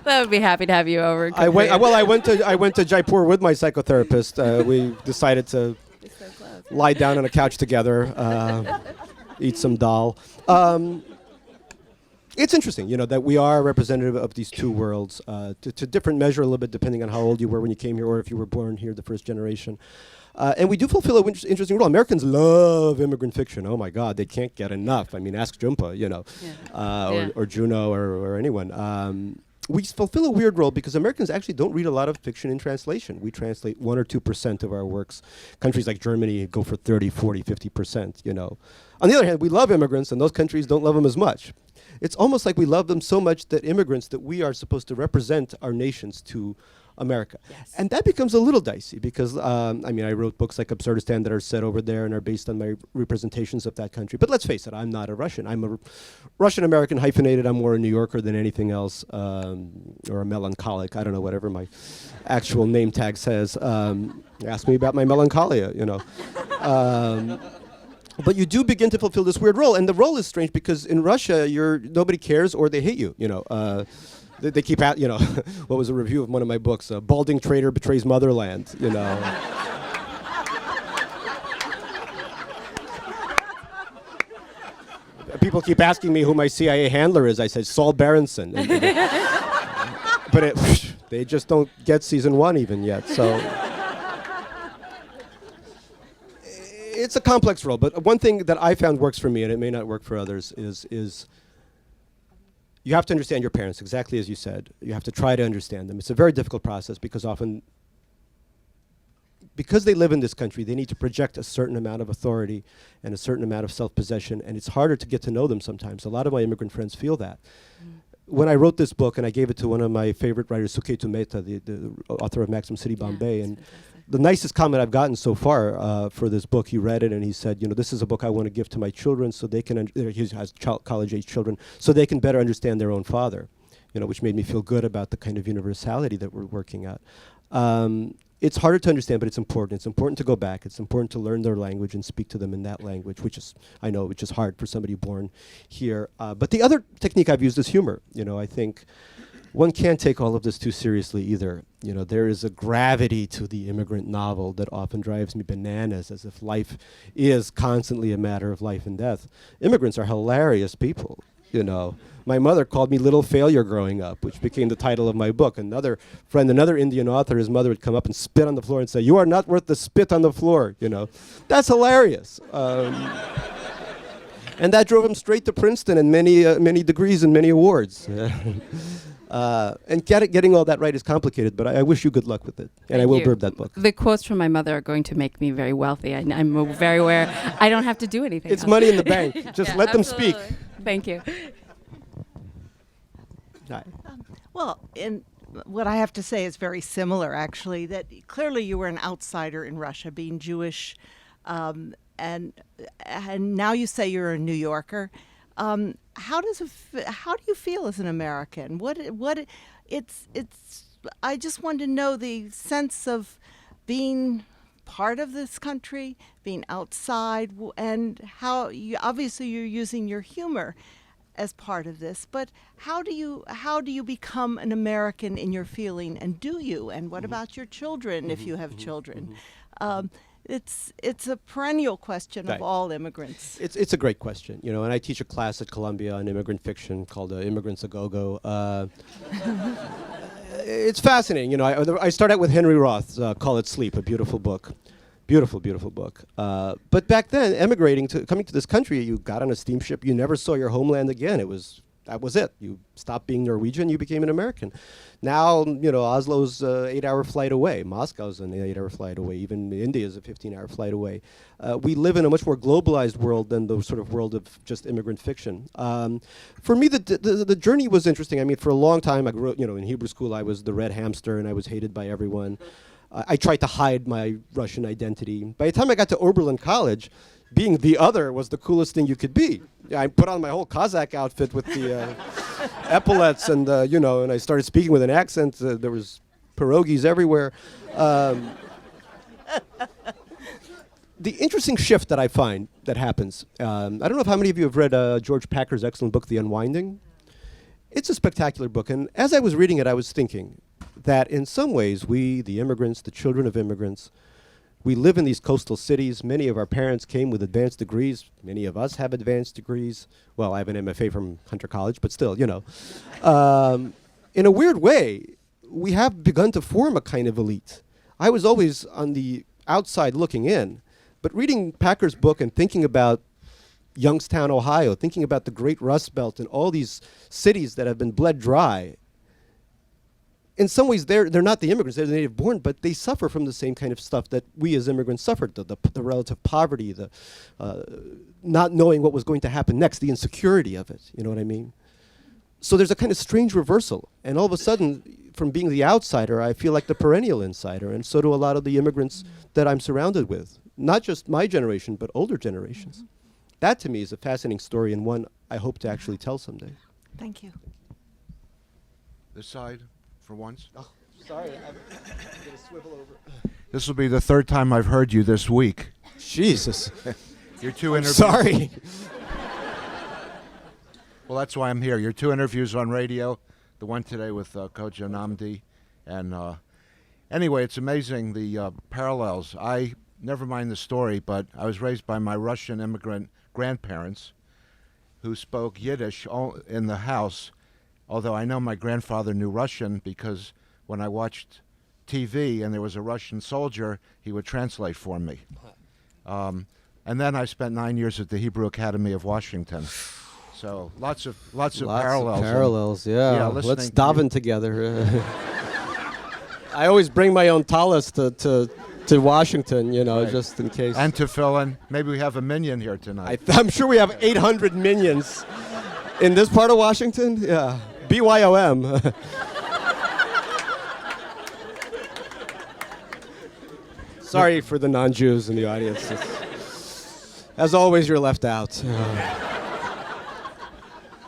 I would be happy to have you over. I went to Jaipur with my psychotherapist. We decided to lie down on a couch together. Eat some dal. It's interesting, you know, that we are representative of these 2 worlds, to different measure a little bit depending on how old you were when you came here or if you were born here the first generation. And we do fulfill an interesting role. Americans love immigrant fiction. Oh my God, they can't get enough. I mean, ask Jhumpa, you know, or Juno or anyone. We fulfill a weird role because Americans actually don't read a lot of fiction in translation. We translate 1 or 2% of our works. Countries like Germany go for 30, 40, 50%, you know. On the other hand, we love immigrants, and those countries don't love them as much. It's almost like we love them so much that immigrants, that we are supposed to represent our nations to America. Yes. And that becomes a little dicey because, I mean, I wrote books like Absurdistan that are set over there and are based on my representations of that country. But let's face it, I'm not a Russian. I'm a Russian-American hyphenated. I'm more a New Yorker than anything else, or a melancholic. I don't know, whatever my actual name tag says. Ask me about my melancholia, you know. But you do begin to fulfill this weird role. And the role is strange because in Russia, nobody cares or they hate you, you know. They keep at, you know, what was a review of one of my books? Balding traitor betrays motherland, you know. People keep asking me who my CIA handler is. I said, Saul Berenson. But they just don't get season 1 even yet, so. It's a complex role, but one thing that I found works for me, and it may not work for others, is you have to understand your parents, exactly as you said. You have to try to understand them. It's a very difficult process because often, because they live in this country, they need to project a certain amount of authority and a certain amount of self-possession, and it's harder to get to know them sometimes. A lot of my immigrant friends feel that. When I wrote this book, and I gave it to one of my favorite writers, Suketu Mehta, the author of Maxim City, Bombay, and the nicest comment I've gotten so far for this book, he read it and he said, you know, this is a book I want to give to my children so they can, he has college-age children, so they can better understand their own father. which made me feel good about the kind of universality that we're working at. It's harder to understand, but it's important. It's important to go back. It's important to learn their language and speak to them in that language, which is hard for somebody born here. But the other technique I've used is humor. I think one can't take all of this too seriously either. There is a gravity to the immigrant novel that often drives me bananas, as if life is constantly a matter of life and death. Immigrants are hilarious people. My mother called me Little Failure growing up, which became the title of my book. Another Indian author, his mother would come up and spit on the floor and say, "You are not worth the spit on the floor." That's hilarious. And that drove him straight to Princeton and many degrees and many awards. And getting all that right is complicated, but I wish you good luck with it. And I will burp that book. The quotes from my mother are going to make me very wealthy. I'm very aware. I don't have to do anything. It's money in the bank. Just let them speak. Thank you. Hi. Well, what I have to say is very similar, actually, that clearly you were an outsider in Russia, being Jewish, and now you say you're a New Yorker. How do you feel as an American? I just want to know the sense of being part of this country, being outside, and how obviously you're using your humor as part of this, but how do you become an American in your feeling, and do you? And what about your children, if you have children? It's a perennial question of all immigrants. It's a great question, and I teach a class at Columbia on immigrant fiction called Immigrants a Go-Go. It's fascinating, I start out with Henry Roth's Call It Sleep, a beautiful book. Beautiful, beautiful book. But back then, coming to this country, you got on a steamship, you never saw your homeland again. That was it. You stopped being Norwegian, you became an American. Now, Oslo's an 8-hour flight away. Moscow's an 8-hour flight away. Even India is a 15-hour flight away. We live in a much more globalized world than the sort of world of just immigrant fiction. For me, the journey was interesting. I mean, for a long time, I grew up, in Hebrew school, I was the red hamster, and I was hated by everyone. I tried to hide my Russian identity. By the time I got to Oberlin College, being the other was the coolest thing you could be. I put on my whole Cossack outfit with the epaulets and, and I started speaking with an accent. There was pierogies everywhere. The interesting shift that I find that happens, I don't know if how many of you have read George Packer's excellent book, The Unwinding. It's a spectacular book, and as I was reading it, I was thinking that in some ways we, the immigrants, the children of immigrants, we live in these coastal cities. Many of our parents came with advanced degrees. Many of us have advanced degrees. Well, I have an MFA from Hunter College, but still, in a weird way, we have begun to form a kind of elite. I was always on the outside looking in, but reading Packer's book and thinking about Youngstown, Ohio, thinking about the Great Rust Belt and all these cities that have been bled dry, in some ways, they're not the immigrants, they're the native born, but they suffer from the same kind of stuff that we as immigrants suffered, the relative poverty, the not knowing what was going to happen next, the insecurity of it, you know what I mean? So there's a kind of strange reversal, and all of a sudden, from being the outsider, I feel like the perennial insider, and so do a lot of the immigrants that I'm surrounded with, not just my generation, but older generations. That to me is a fascinating story, and one I hope to actually tell someday. Thank you. This side. For once. Oh, sorry, I'm gonna swivel over. This will be the third time I've heard you this week. Jesus. Your two interviews. Sorry. Well, that's why I'm here. Your two interviews on radio, the one today with Coach Anamdi, and anyway, it's amazing the parallels. Never mind the story, but I was raised by my Russian immigrant grandparents who spoke Yiddish in the house. Although I know my grandfather knew Russian because when I watched TV and there was a Russian soldier, he would translate for me. And then I spent 9 years at the Hebrew Academy of Washington. So lots of parallels. Parallels, yeah. Let's daven together. I always bring my own talis to Washington, right. Just in case. And to fill in. Maybe we have a minion here tonight. I'm sure we have 800 minions in this part of Washington. Yeah. BYOM. Sorry for the non-Jews in the audience. As always, you're left out.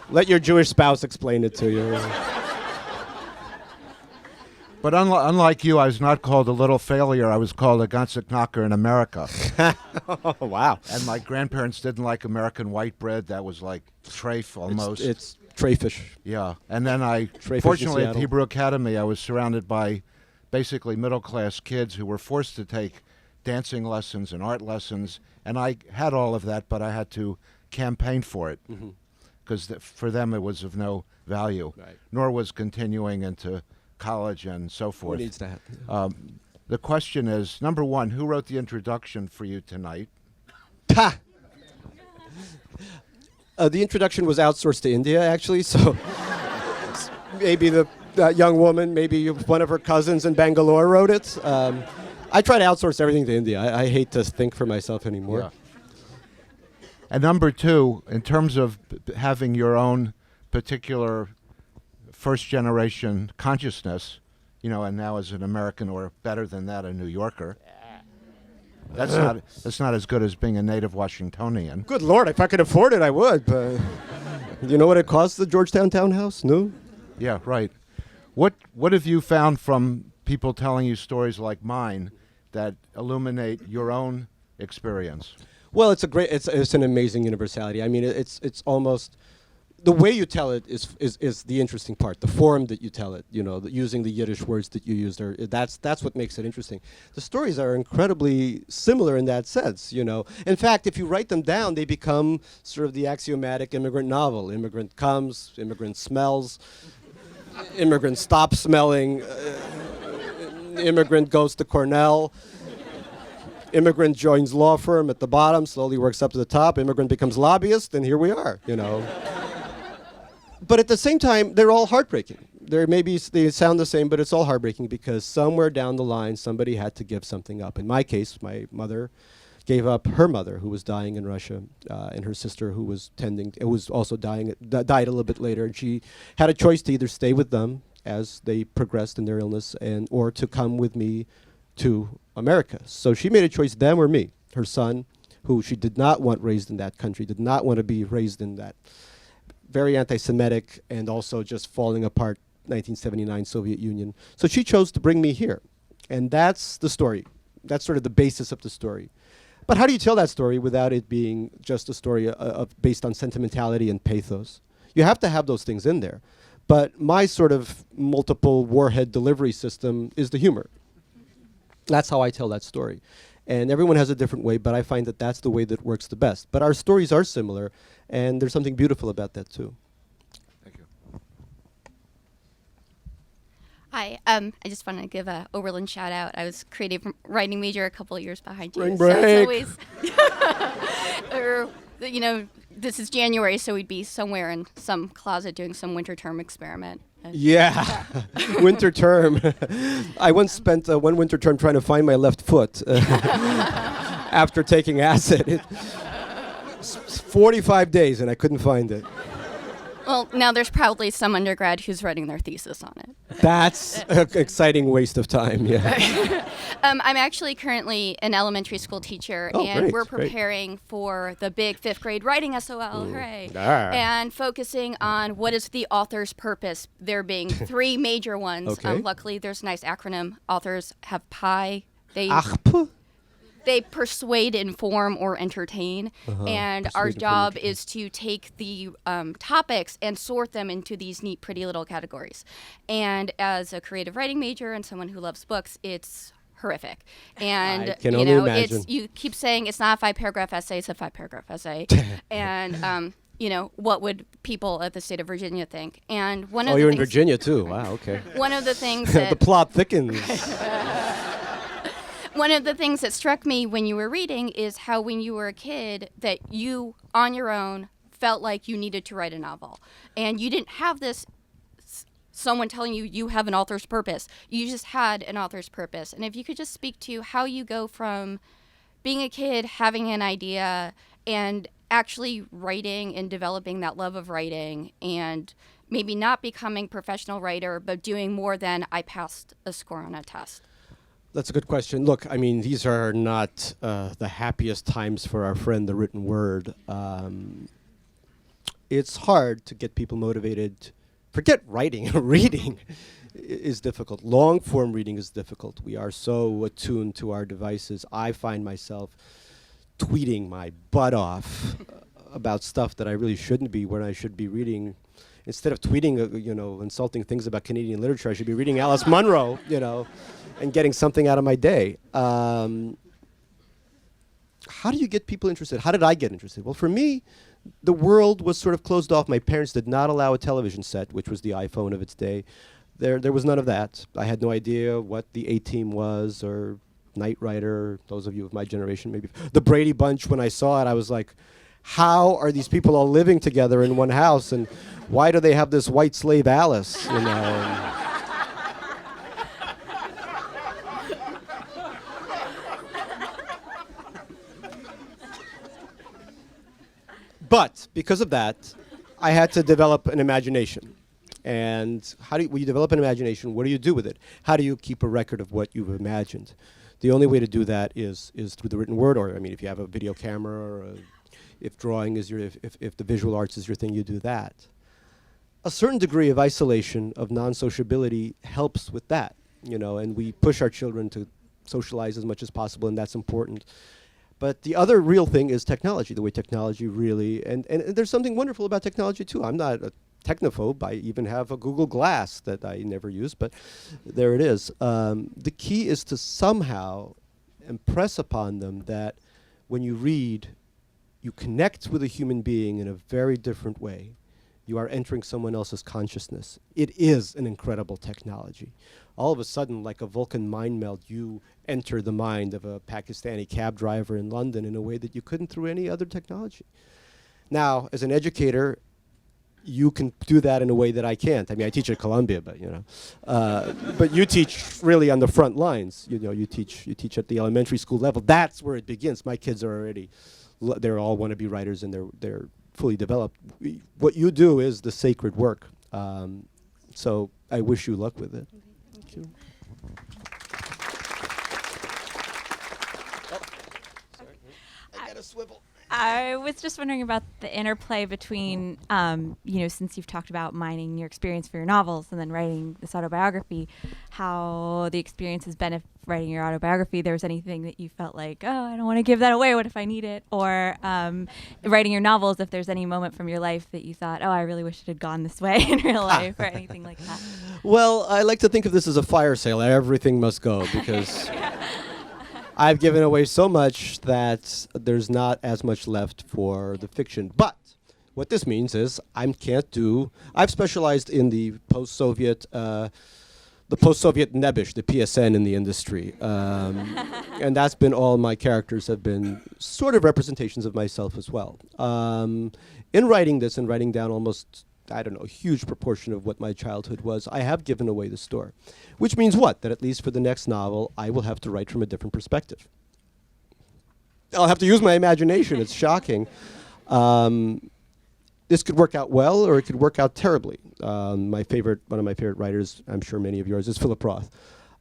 Let your Jewish spouse explain it to you. But unlike you, I was not called a little failure. I was called a ganze knocker in America. Oh, wow. And my grandparents didn't like American white bread. That was like trafe almost. It's trayfish. Yeah. And then in fortunately at Seattle. Hebrew Academy, I was surrounded by basically middle-class kids who were forced to take dancing lessons and art lessons. And I had all of that, but I had to campaign for it because for them it was of no value, Right. nor was continuing into college and so Who forth. needs that? The question is, number one, who wrote the introduction for you tonight? Ha! The introduction was outsourced to India, actually, so maybe that young woman, maybe one of her cousins in Bangalore wrote it. I try to outsource everything to India. I hate to think for myself anymore. Yeah. And number two, in terms of having your own particular first-generation consciousness, and now as an American, or better than that, a New Yorker, that's not as good as being a native Washingtonian. Good Lord, if I could afford it, I would. But you know what it costs, the Georgetown townhouse? No? Yeah, right. What have you found from people telling you stories like mine that illuminate your own experience? Well, it's an amazing universality. I mean, it's almost the way you tell it is the interesting part. The form that you tell it, using the Yiddish words that you used, that's what makes it interesting. The stories are incredibly similar in that sense. In fact, if you write them down, they become sort of the axiomatic immigrant novel. Immigrant comes, immigrant smells, immigrant stops smelling, immigrant goes to Cornell. Immigrant joins law firm at the bottom, slowly works up to the top. Immigrant becomes lobbyist, and here we are, But at the same time, they're all heartbreaking. They sound the same, but it's all heartbreaking because somewhere down the line, somebody had to give something up. In my case, my mother gave up her mother, who was dying in Russia, and her sister, who was also dying, died a little bit later. And she had a choice to either stay with them as they progressed in their illness, or to come with me to America. So she made a choice, them or me. Her son, who she did not want raised in that country, did not want to be raised in that very anti-Semitic and also just falling apart 1979 Soviet Union. So she chose to bring me here. And that's the story. That's sort of the basis of the story. But how do you tell that story without it being just a story based on sentimentality and pathos? You have to have those things in there. But my sort of multiple warhead delivery system is the humor. That's how I tell that story. And everyone has a different way, but I find that that's the way that works the best. But our stories are similar, and there's something beautiful about that too. Thank you. Hi, I just want to give a Oberlin shout out. I was creative writing major a couple of years behind you. Spring So break. it's always, this is January, so we'd be somewhere in some closet doing some winter term experiment. Yeah, winter term. I once spent one winter term trying to find my left foot after taking acid. 45 days and I couldn't find it. Well, now there's probably some undergrad who's writing their thesis on it. That's an exciting waste of time, yeah. I'm actually currently an elementary school teacher, Oh, and great, we're great. preparing for the big fifth grade writing SOL, hooray! Ah. And focusing on what is the author's purpose, there being three major ones. Okay. Luckily, there's a nice acronym. Authors have PI. Achp? They persuade, inform, or entertain. And our Persuade, inform, job entertain. is to take the topics and sort them into these neat, pretty little categories. And as a creative writing major and someone who loves books, it's horrific. And I can only imagine. it's you keep saying it's not a 5-paragraph essay, it's a 5-paragraph essay. And what would people at the state of Virginia think? And one of Oh, the you're in things, Virginia too. Wow, okay. One of the things The that plot thickens. one of the things that struck me when you were reading is how when you were a kid that you on your own felt like you needed to write a novel, and you didn't have this someone telling you you have an author's purpose. You just had an author's purpose. And if you could just speak to how you go from being a kid, having an idea, and actually writing and developing that love of writing, and maybe not becoming a professional writer, but doing more than I passed a score on a test. That's a good question. Look, I mean, these are not the happiest times for our friend, the written word. It's hard to get people motivated forget writing, reading is difficult. Long form reading is difficult. We are so attuned to our devices. I find myself tweeting my butt off about stuff that I really shouldn't be, when I should be reading. Instead of tweeting, insulting things about Canadian literature, I should be reading Alice Munro, and getting something out of my day. How do you get people interested? How did I get interested? Well, for me, the world was sort of closed off. My parents did not allow a television set, which was the iPhone of its day. There was none of that. I had no idea what the A-Team was, or Knight Rider. Those of you of my generation, maybe the Brady Bunch. When I saw it, I was like, how are these people all living together in one house, and why do they have this white slave Alice? But because of that, I had to develop an imagination. And when you develop an imagination, what do you do with it? How do you keep a record of what you've imagined? The only way to do that is through the written word, or if you have a video camera, or if drawing is if the visual arts is your thing, you do that. A certain degree of isolation, of non-sociability, helps with that, and we push our children to socialize as much as possible, and that's important. But the other real thing is technology, the way technology really, and there's something wonderful about technology too. I'm not a technophobe. I even have a Google Glass that I never use, but there it is. The key is to somehow impress upon them that when you read, you connect with a human being in a very different way. You are entering someone else's consciousness. It is an incredible technology. All of a sudden, like a Vulcan mind meld, you enter the mind of a Pakistani cab driver in London in a way that you couldn't through any other technology. Now, as an educator, you can do that in a way that I can't. I mean, I teach at Columbia, but but you teach really on the front lines. You teach at the elementary school level. That's where it begins. My kids are already, they all want to be writers, and they're fully developed. What you do is the sacred work. So I wish you luck with it. Thank you. I got a swivel. I was just wondering about the interplay between, since you've talked about mining your experience for your novels and then writing this autobiography, how the experience has been if writing your autobiography, there was anything that you felt like, oh, I don't want to give that away, what if I need it? Or writing your novels, if there's any moment from your life that you thought, oh, I really wish it had gone this way in real life, or anything like that. Well, I like to think of this as a fire sale. Everything must go, because I've given away so much that there's not as much left for the fiction. But what this means is I've specialized in the post-Soviet nebbish, the PSN in the industry. And that's been all my characters have been sort of representations of myself as well. In writing this and writing down almost, a huge proportion of what my childhood was, I have given away the store. Which means what? That at least for the next novel, I will have to write from a different perspective. I'll have to use my imagination. It's shocking. This could work out well, or it could work out terribly. One of my favorite writers, I'm sure many of yours, is Philip Roth.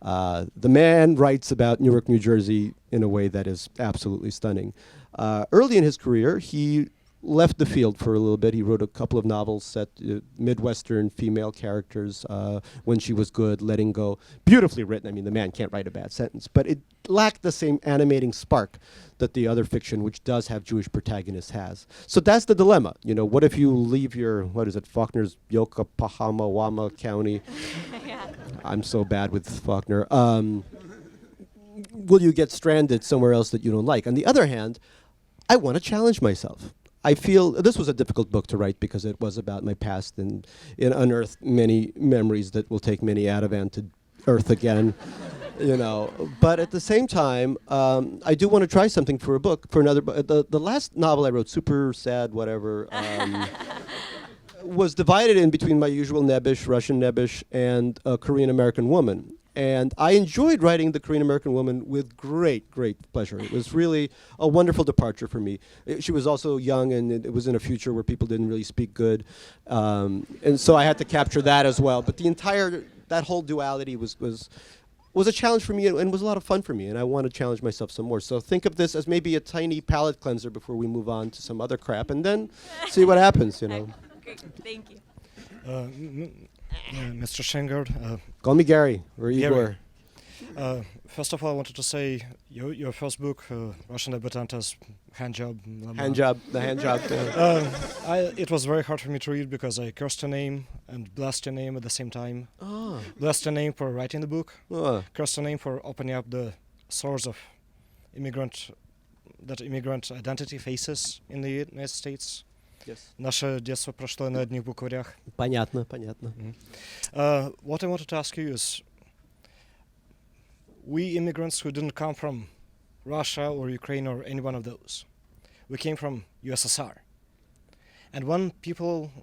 The man writes about Newark, New Jersey in a way that is absolutely stunning. Early in his career, he left the field for a little bit. He wrote a couple of novels set Midwestern female characters, When She Was Good, Letting Go. Beautifully written. I mean, the man can't write a bad sentence. But it lacked the same animating spark that the other fiction, which does have Jewish protagonists, has. So that's the dilemma. What if you leave your, Faulkner's Yokohama County? Yeah. I'm so bad with Faulkner. Will you get stranded somewhere else that you don't like? On the other hand, I want to challenge myself. I feel this was a difficult book to write because it was about my past, and it unearthed many memories that will take many Ativan to earth again, But at the same time, I do want to try something for a book, for another book. The last novel I wrote, super sad, whatever, was divided in between my usual nebbish, Russian nebbish, and a Korean American woman. And I enjoyed writing The Korean American Woman with great, great pleasure. It was really a wonderful departure for me. She was also young, and it was in a future where people didn't really speak good. And so I had to capture that as well. But that whole duality was a challenge for me, and was a lot of fun for me. And I want to challenge myself some more. So think of this as maybe a tiny palate cleanser before we move on to some other crap, and then see what happens, Great. Thank you. Mr. Shteyngart, Call me Gary or Gary. Igor. first of all, I wanted to say your first book, Russian Debutantes, hand job. Hand job, the hand job. It was very hard for me to read because I cursed your name and blessed your name at the same time. Oh. Blessed your name for writing the book, Oh. cursed your name for opening up the source of immigrant identity faces in the United States. Yes. Наше детство прошло на одних букварях. Понятно, понятно. What I wanted to ask you is, we immigrants who didn't come from Russia or Ukraine or any one of those, we came from USSR. And when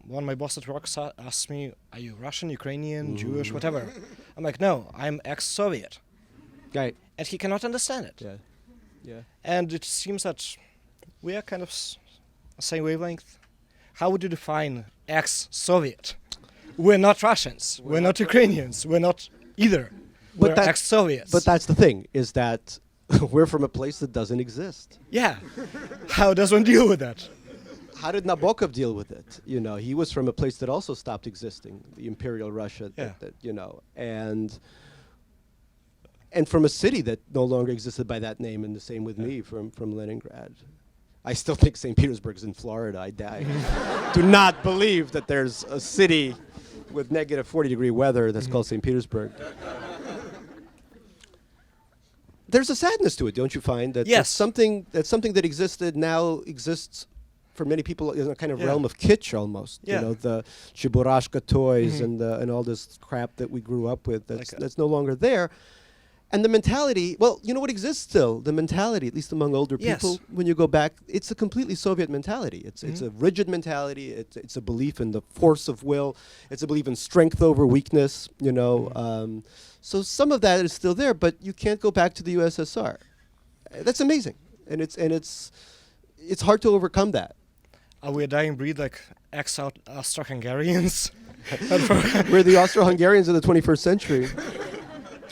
my boss at work asked me, are you Russian, Ukrainian, Jewish, whatever? I'm like, no, I'm ex-Soviet. Right. And he cannot understand it. Yeah. Yeah. And it seems that we are kind of same wavelength. How would you define ex-Soviet? We're not Russians. We're not Ukrainians. We're not either. But We're that- ex-Soviets. But that's the thing, is that we're from a place that doesn't exist. Yeah. How does one deal with that? How did Nabokov deal with it? You know, he was from a place that also stopped existing, the Imperial Russia, Yeah. that you know, and from a city that no longer existed by that name, and the same with me from Leningrad. I still think St. Petersburg is in Florida. I do not believe that there's a city with negative 40-degree weather that's called St. Petersburg. There's a sadness to it, don't you find? That Yes. something that existed now exists for many people in a kind of Yeah. realm of kitsch almost. Yeah. You know, the Cheburashka toys and all this crap that we grew up with that's no longer there. And the mentality, well, you know what exists still? The mentality, at least among older Yes. people, when you go back, it's a completely Soviet mentality. It's a rigid mentality. It's a belief in the force of will. It's a belief in strength over weakness, you know. So some of that is still there, but you can't go back to the USSR. That's amazing. And it's hard to overcome that. Are we a dying breed like ex-Austro-Hungarians? We're the Austro-Hungarians of the 21st century.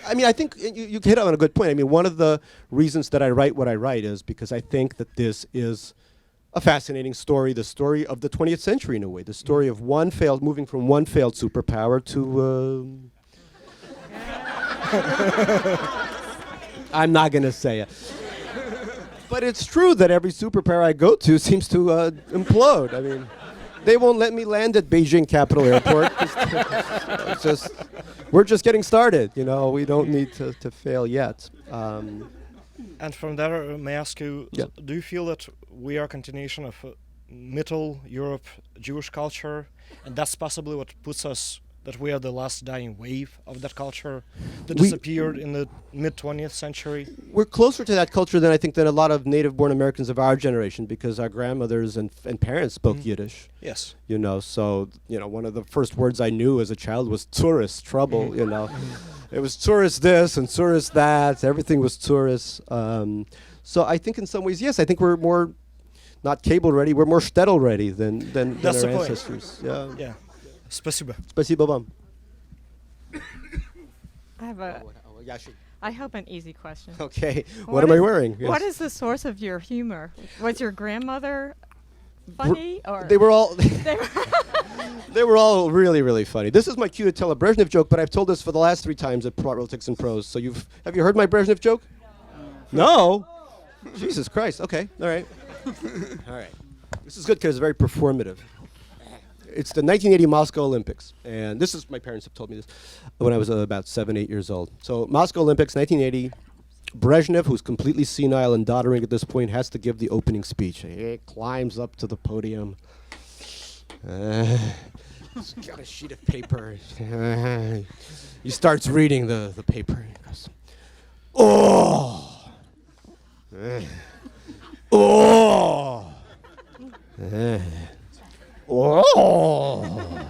I mean, I think you hit on a good point. I mean, one of the reasons that I write what I write is because I think that this is a fascinating story, the story of the 20th century in a way, the story of moving from one failed superpower to... I'm not going to say it. But it's true that every superpower I go to seems to implode. I mean, they won't let me land at Beijing Capital Airport. We're just getting started, you know. We don't need to fail yet. And from there, may I ask you, Yeah. do you feel that we are a continuation of Middle Europe Jewish culture, and that's possibly what puts us, that we are the last dying wave of that culture that disappeared in the mid-20th century? We're closer to that culture than I think than a lot of native-born Americans of our generation, because our grandmothers and parents spoke Yiddish. Yes. You know, so, you know, one of the first words I knew as a child was tourist, trouble, you know. It was tourist this and tourist that, everything was tourist. So I think in some ways, yes, I think we're more, not cable ready, we're more shtetl ready than That's our the point. ancestors. Yeah. Yeah. Спасибо. Spasibo vam. I have I hope an easy question. Okay, what am I wearing? What Yes. is the source of your humor? Was your grandmother funny, or They were all... they were They were all really, really funny. This is my cue to tell a Brezhnev joke, but I've told this for the last 3 times at Politics Prose. So have you heard my Brezhnev joke? No? Jesus Christ. Okay. All right. All right. This is good because it's very performative. It's the 1980 Moscow Olympics, and this is, my parents have told me this when I was about 7, 8 years old. So Moscow Olympics, 1980. Brezhnev, who's completely senile and doddering at this point, has to give the opening speech. He climbs up to the podium. He's got a sheet of paper. He starts reading the paper. He goes, "Oh, oh, oh."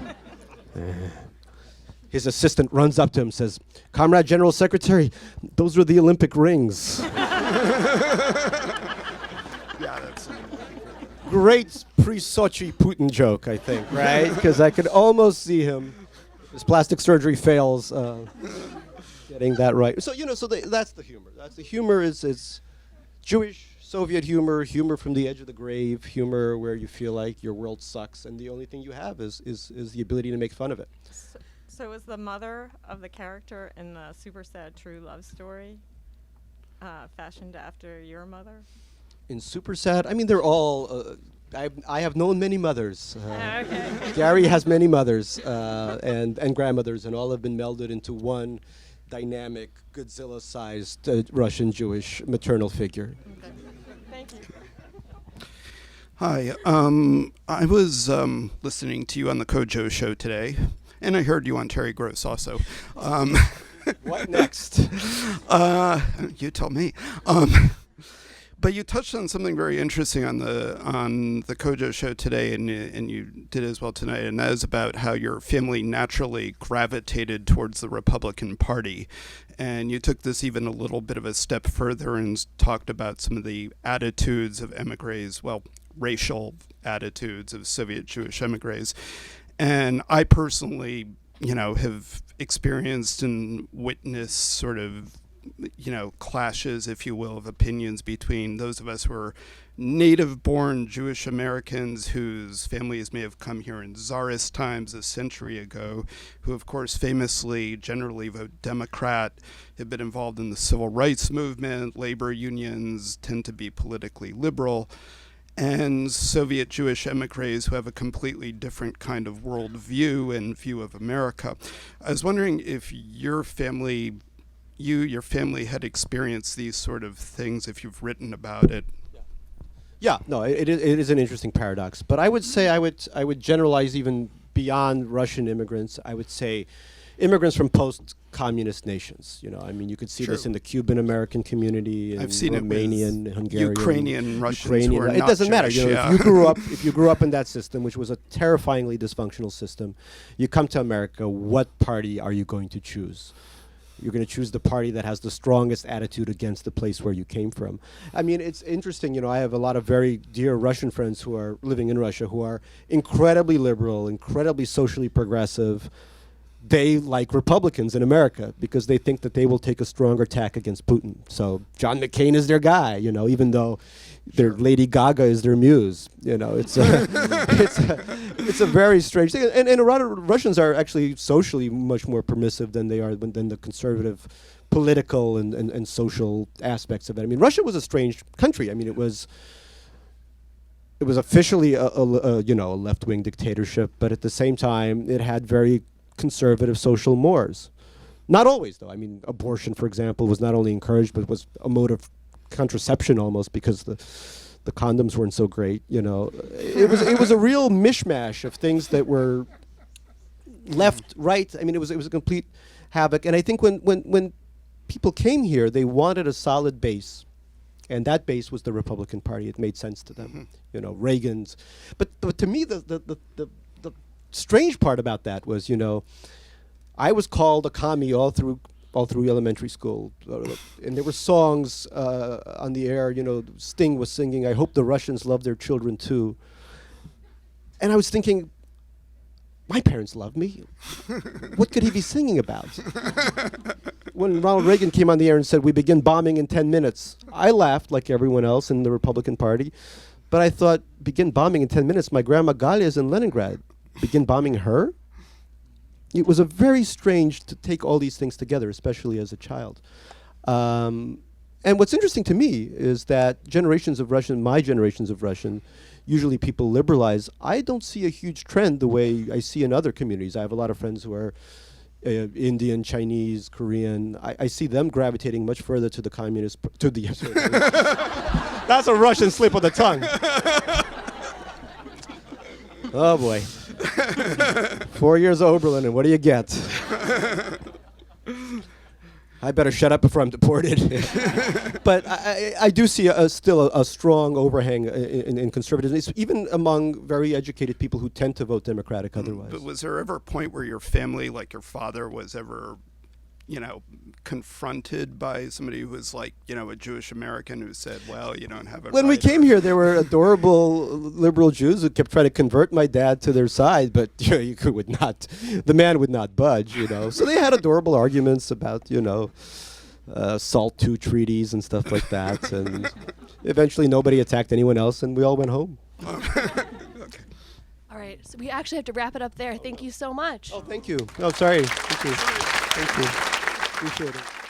His assistant runs up to him and says, "Comrade General Secretary, those are the Olympic rings." Great pre-Sochi Putin joke, I think, right? Because I could almost see him, his plastic surgery fails, getting that right. So, you know, that's the humor. That's the humor is Jewish, Soviet humor, humor from the edge of the grave, humor where you feel like your world sucks, and the only thing you have is the ability to make fun of it. So was the mother of the character in the super sad true love story fashioned after your mother? In Super Sad, I mean, they're all. I have known many mothers. Okay. Gary has many mothers and grandmothers, and all have been melded into one dynamic, Godzilla-sized Russian Jewish maternal figure. Okay. Thank you. Hi, I was listening to you on the Kojo show today, and I heard you on Terry Gross also. What next? You tell me. But you touched on something very interesting on the Kojo show today, and you did as well tonight, and that is about how your family naturally gravitated towards the Republican Party. And you took this even a little bit of a step further and talked about some of the attitudes of emigres, well, racial attitudes of Soviet Jewish emigres. And I personally, have experienced and witnessed sort of clashes, if you will, of opinions between those of us who are native-born Jewish Americans whose families may have come here in Tsarist times a century ago, who, of course, famously generally vote Democrat, have been involved in the civil rights movement, labor unions, tend to be politically liberal, and Soviet Jewish emigres who have a completely different kind of worldview and view of America. I was wondering if your family had experienced these sort of things, if you've written about it. Yeah, no, it is an interesting paradox. But I would say I would generalize even beyond Russian immigrants. I would say immigrants from post-communist nations. You could see this in the Cuban American community, I've seen Romanian, it with Hungarian, Ukrainian Russians who are It not doesn't matter. Jewish, yeah. If you grew up in that system, which was a terrifyingly dysfunctional system, you come to America. What party are you going to choose? You're going to choose the party that has the strongest attitude against the place where you came from. I mean, it's interesting. I have a lot of very dear Russian friends who are living in Russia who are incredibly liberal, incredibly socially progressive. They like Republicans in America because they think that they will take a stronger tack against Putin. So John McCain is their guy, even though their Lady Gaga is their muse. It's a very strange thing. And a lot of Russians are actually socially much more permissive than they are than the conservative political and social aspects of it. I mean, Russia was a strange country. I mean, it was officially a left-wing dictatorship, but at the same time, it had very conservative social mores. Not always, though. I mean, abortion, for example, was not only encouraged, but was a mode of contraception almost because the condoms weren't so great. It was a real mishmash of things that were left, right. I mean, it was a complete havoc. And I think when people came here, they wanted a solid base. And that base was the Republican Party. It made sense to them. Reagan's. But to me, the strange part about that was, I was called a commie all through elementary school, and there were songs on the air. Sting was singing, "I hope the Russians love their children too," and I was thinking, my parents love me. What could he be singing about? When Ronald Reagan came on the air and said, "We begin bombing in 10 minutes," I laughed like everyone else in the Republican Party, but I thought, begin bombing in 10 minutes? My grandma Galia is in Leningrad. Begin bombing her? It was a very strange to take all these things together, especially as a child. And what's interesting to me is that my generations of Russian, usually people liberalize. I don't see a huge trend the way I see in other communities. I have a lot of friends who are Indian, Chinese, Korean. I see them gravitating much further to the communist, that's a Russian slip of the tongue. Oh boy. 4 years of Oberlin, and what do you get? I better shut up before I'm deported. But I do see still a strong overhang in conservatism, it's even among very educated people who tend to vote Democratic otherwise. But was there ever a point where your family, like your father, was ever confronted by somebody who was like, a Jewish American who said, well, you don't have it When we came here, there were adorable liberal Jews who kept trying to convert my dad to their side, but the man would not budge, So they had adorable arguments about, SALT II treaties and stuff like that. And eventually nobody attacked anyone else, and we all went home. All right, so we actually have to wrap it up there. Thank you so much. Oh, thank you. Oh, sorry. Thank you. Thank you. Appreciate it.